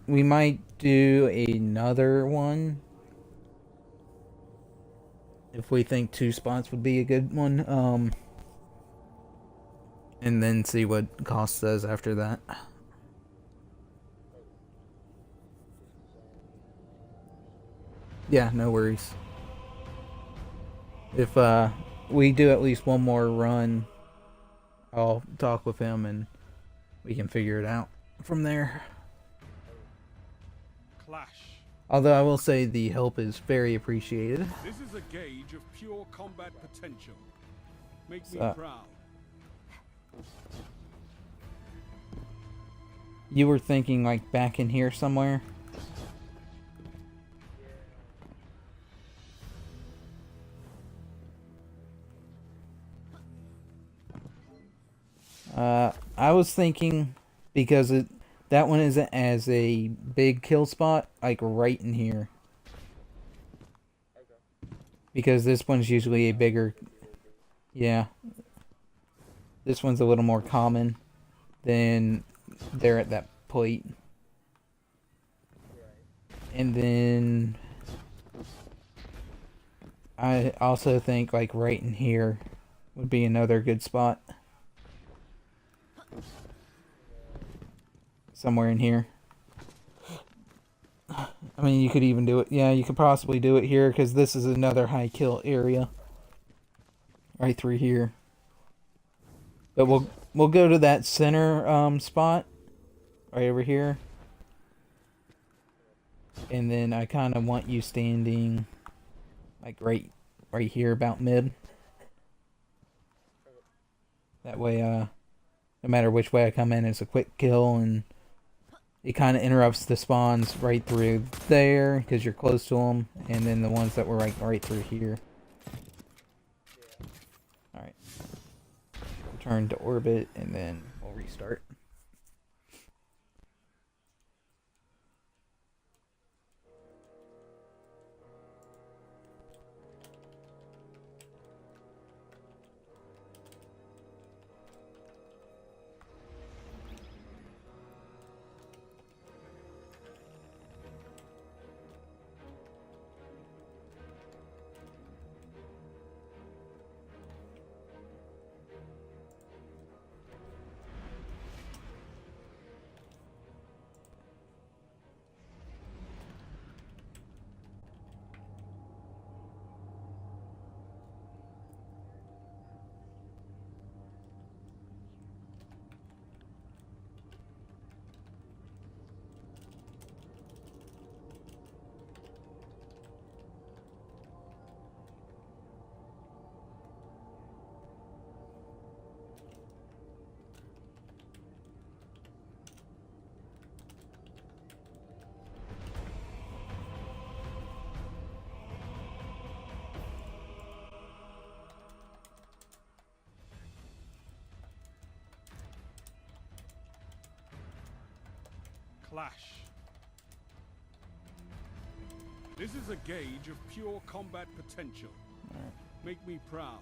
We might do another one if we think 2 spots would be a good one. And then see what cost says after that. Yeah, no worries. If we do at least one more run, I'll talk with him and we can figure it out from there. Clash. Although I will say the help is very appreciated. This is a gauge of pure combat potential. Make me proud. You were thinking like back in here somewhere? I was thinking because that one isn't as a big kill spot, like right in here. Because this one's usually a bigger... Yeah. This one's a little more common than there at that plate. And then... I also think like right in here would be another good spot. Somewhere in here. I mean, you could even do it. Yeah, you could possibly do it here because this is another high kill area. Right through here. But we'll go to that center spot right over here. And then I kind of want you standing like right here about mid. That way no matter which way I come in, it's a quick kill and it kind of interrupts the spawns right through there because you're close to them, and then the ones that were right through here. Alright. Return to orbit, and then we'll restart. Clash. This is a gauge of pure combat potential. Make me proud.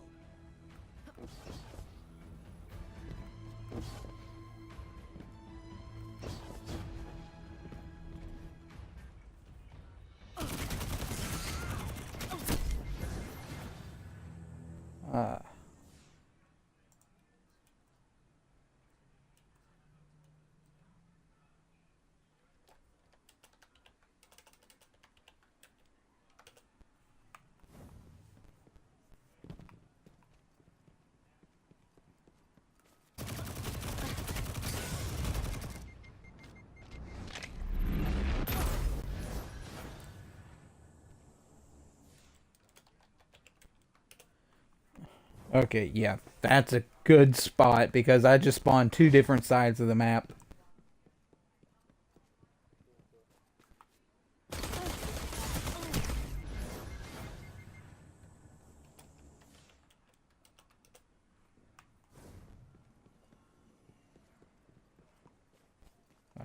Okay, yeah, that's a good spot because I just spawned 2 different sides of the map.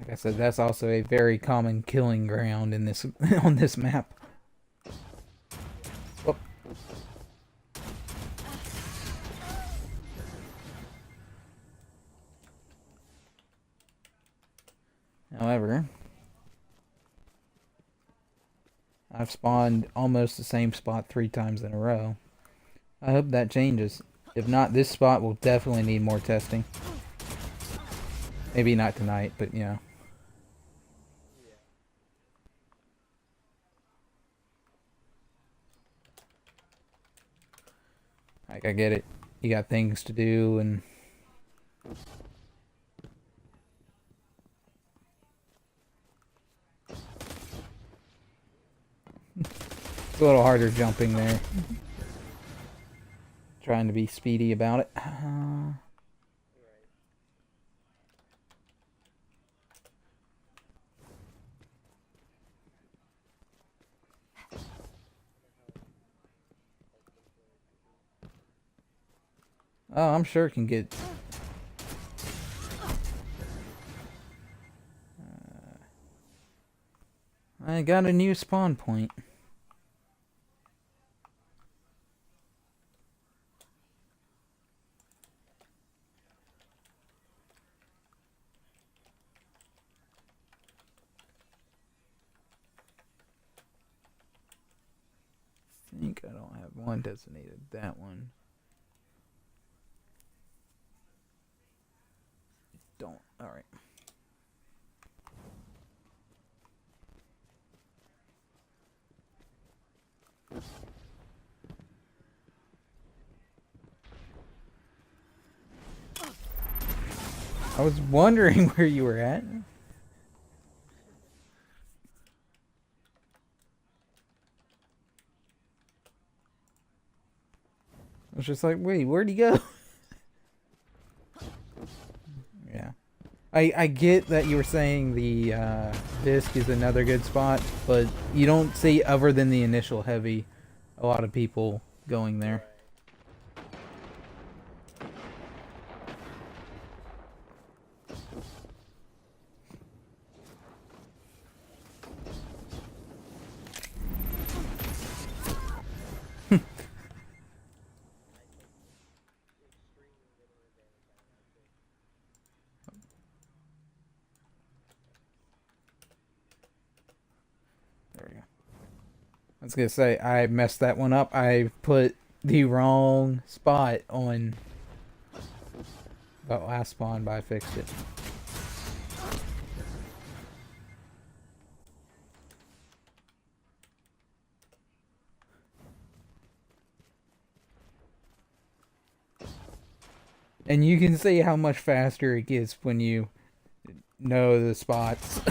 Like I said, that's also a very common killing ground in this on this map. Whoop. However, I've spawned almost the same spot 3 times in a row. I hope that changes. If not, this spot will definitely need more testing. Maybe not tonight, but you know. Like, I get it. You got things to do and... It's a little harder jumping there. Trying to be speedy about it. Oh, I'm sure it can get... I got a new spawn point. I think I don't have one designated. That one. Don't. Alright. I was wondering where you were at. I was just like, wait, where'd he go? Yeah. I get that you were saying the disc is another good spot, but you don't see, other than the initial heavy, a lot of people going there. There we go. I was gonna say, I messed that one up. I put the wrong spot on that last spawn, but I fixed it. And you can see how much faster it gets when you know the spots.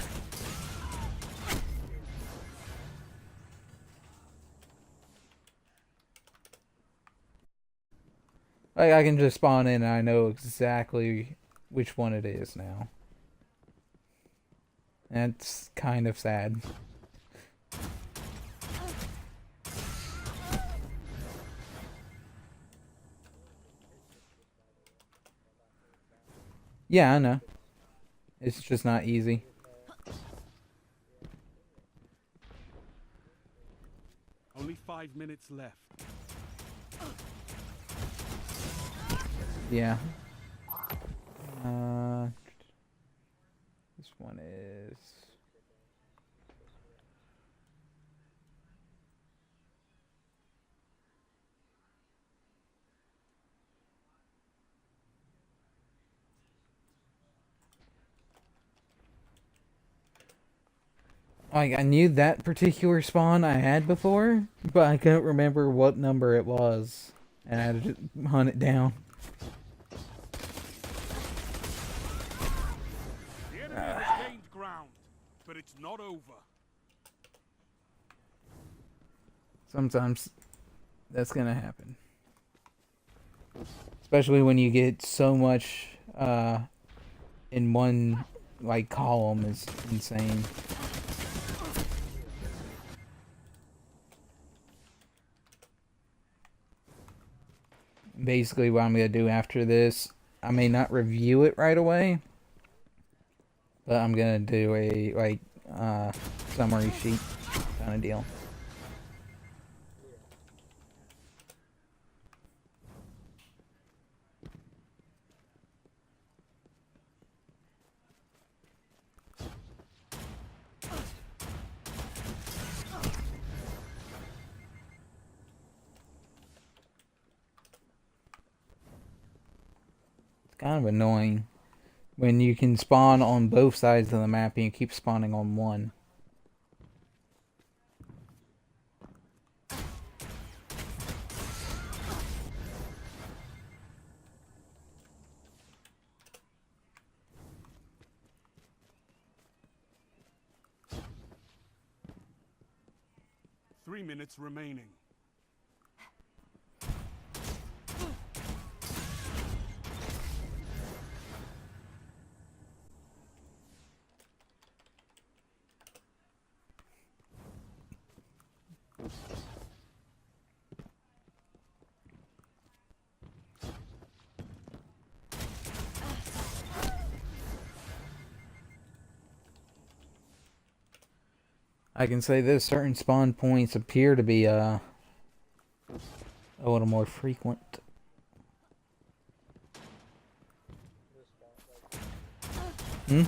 Like, I can just spawn in and I know exactly which one it is now. That's kind of sad. Yeah, I know. It's just not easy. Only 5 minutes left. Yeah. This one is... Like, I knew that particular spawn I had before, but I couldn't remember what number it was. And I had to just hunt it down. The enemy has gained ground, but it's not over. Sometimes that's gonna happen. Especially when you get so much in one like column is insane. Basically what I'm gonna do after this, I may not review it right away, but I'm gonna do a like summary sheet kind of deal. Kind of annoying when you can spawn on both sides of the map and you keep spawning on one. Three minutes remaining. I can say this, certain spawn points appear to be a little more frequent. Hmm?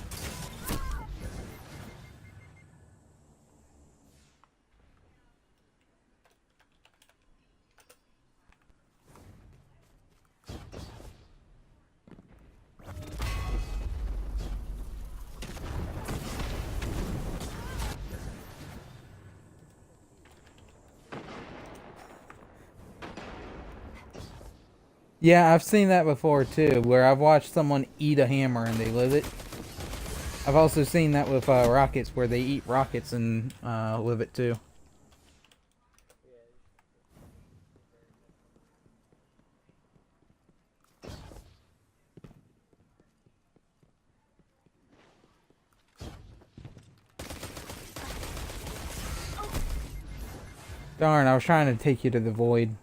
Yeah, I've seen that before too, where I've watched someone eat a hammer and they live it. I've also seen that with rockets, where they eat rockets and live it too. Darn, I was trying to take you to the void.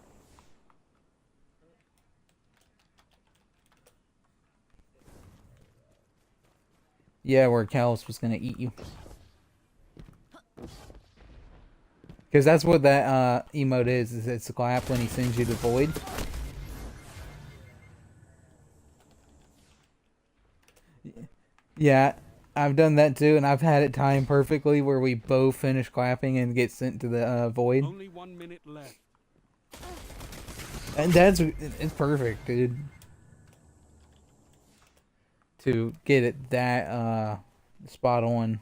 Yeah, where Callus was gonna eat you. Because that's what that emote is it's a clap when he sends you to void. Yeah, I've done that too, and I've had it timed perfectly where we both finish clapping and get sent to the void. Only 1 minute left. And it's perfect, dude. To get it that spot on.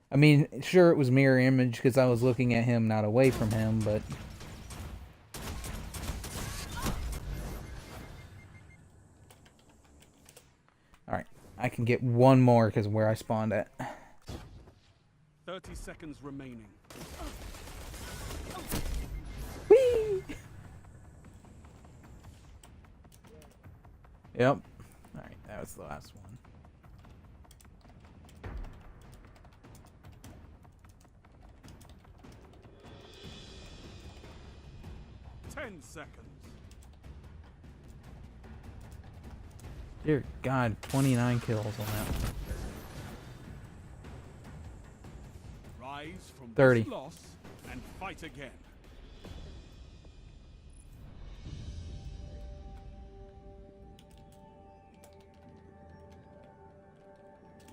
I mean, sure it was mirror image because I was looking at him, not away from him, but alright, I can get one more because of where I spawned at. 30 seconds remaining. Whee! Yep. Alright, that was the last one. Seconds. Dear God, 29 kills on that one. Rise from 30. this loss and fight again.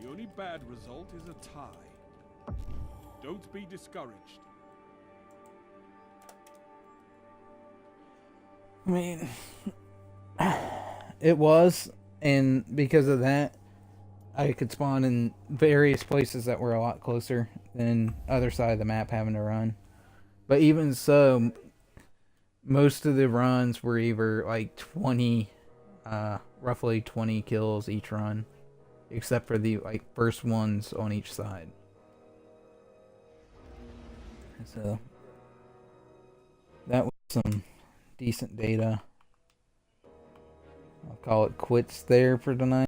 The only bad result is a tie. Don't be discouraged. I mean, it was, and because of that, I could spawn in various places that were a lot closer than other side of the map having to run. But even so, most of the runs were either like 20, roughly 20 kills each run, except for the like first ones on each side. So that was some decent data. I'll call it quits there for tonight.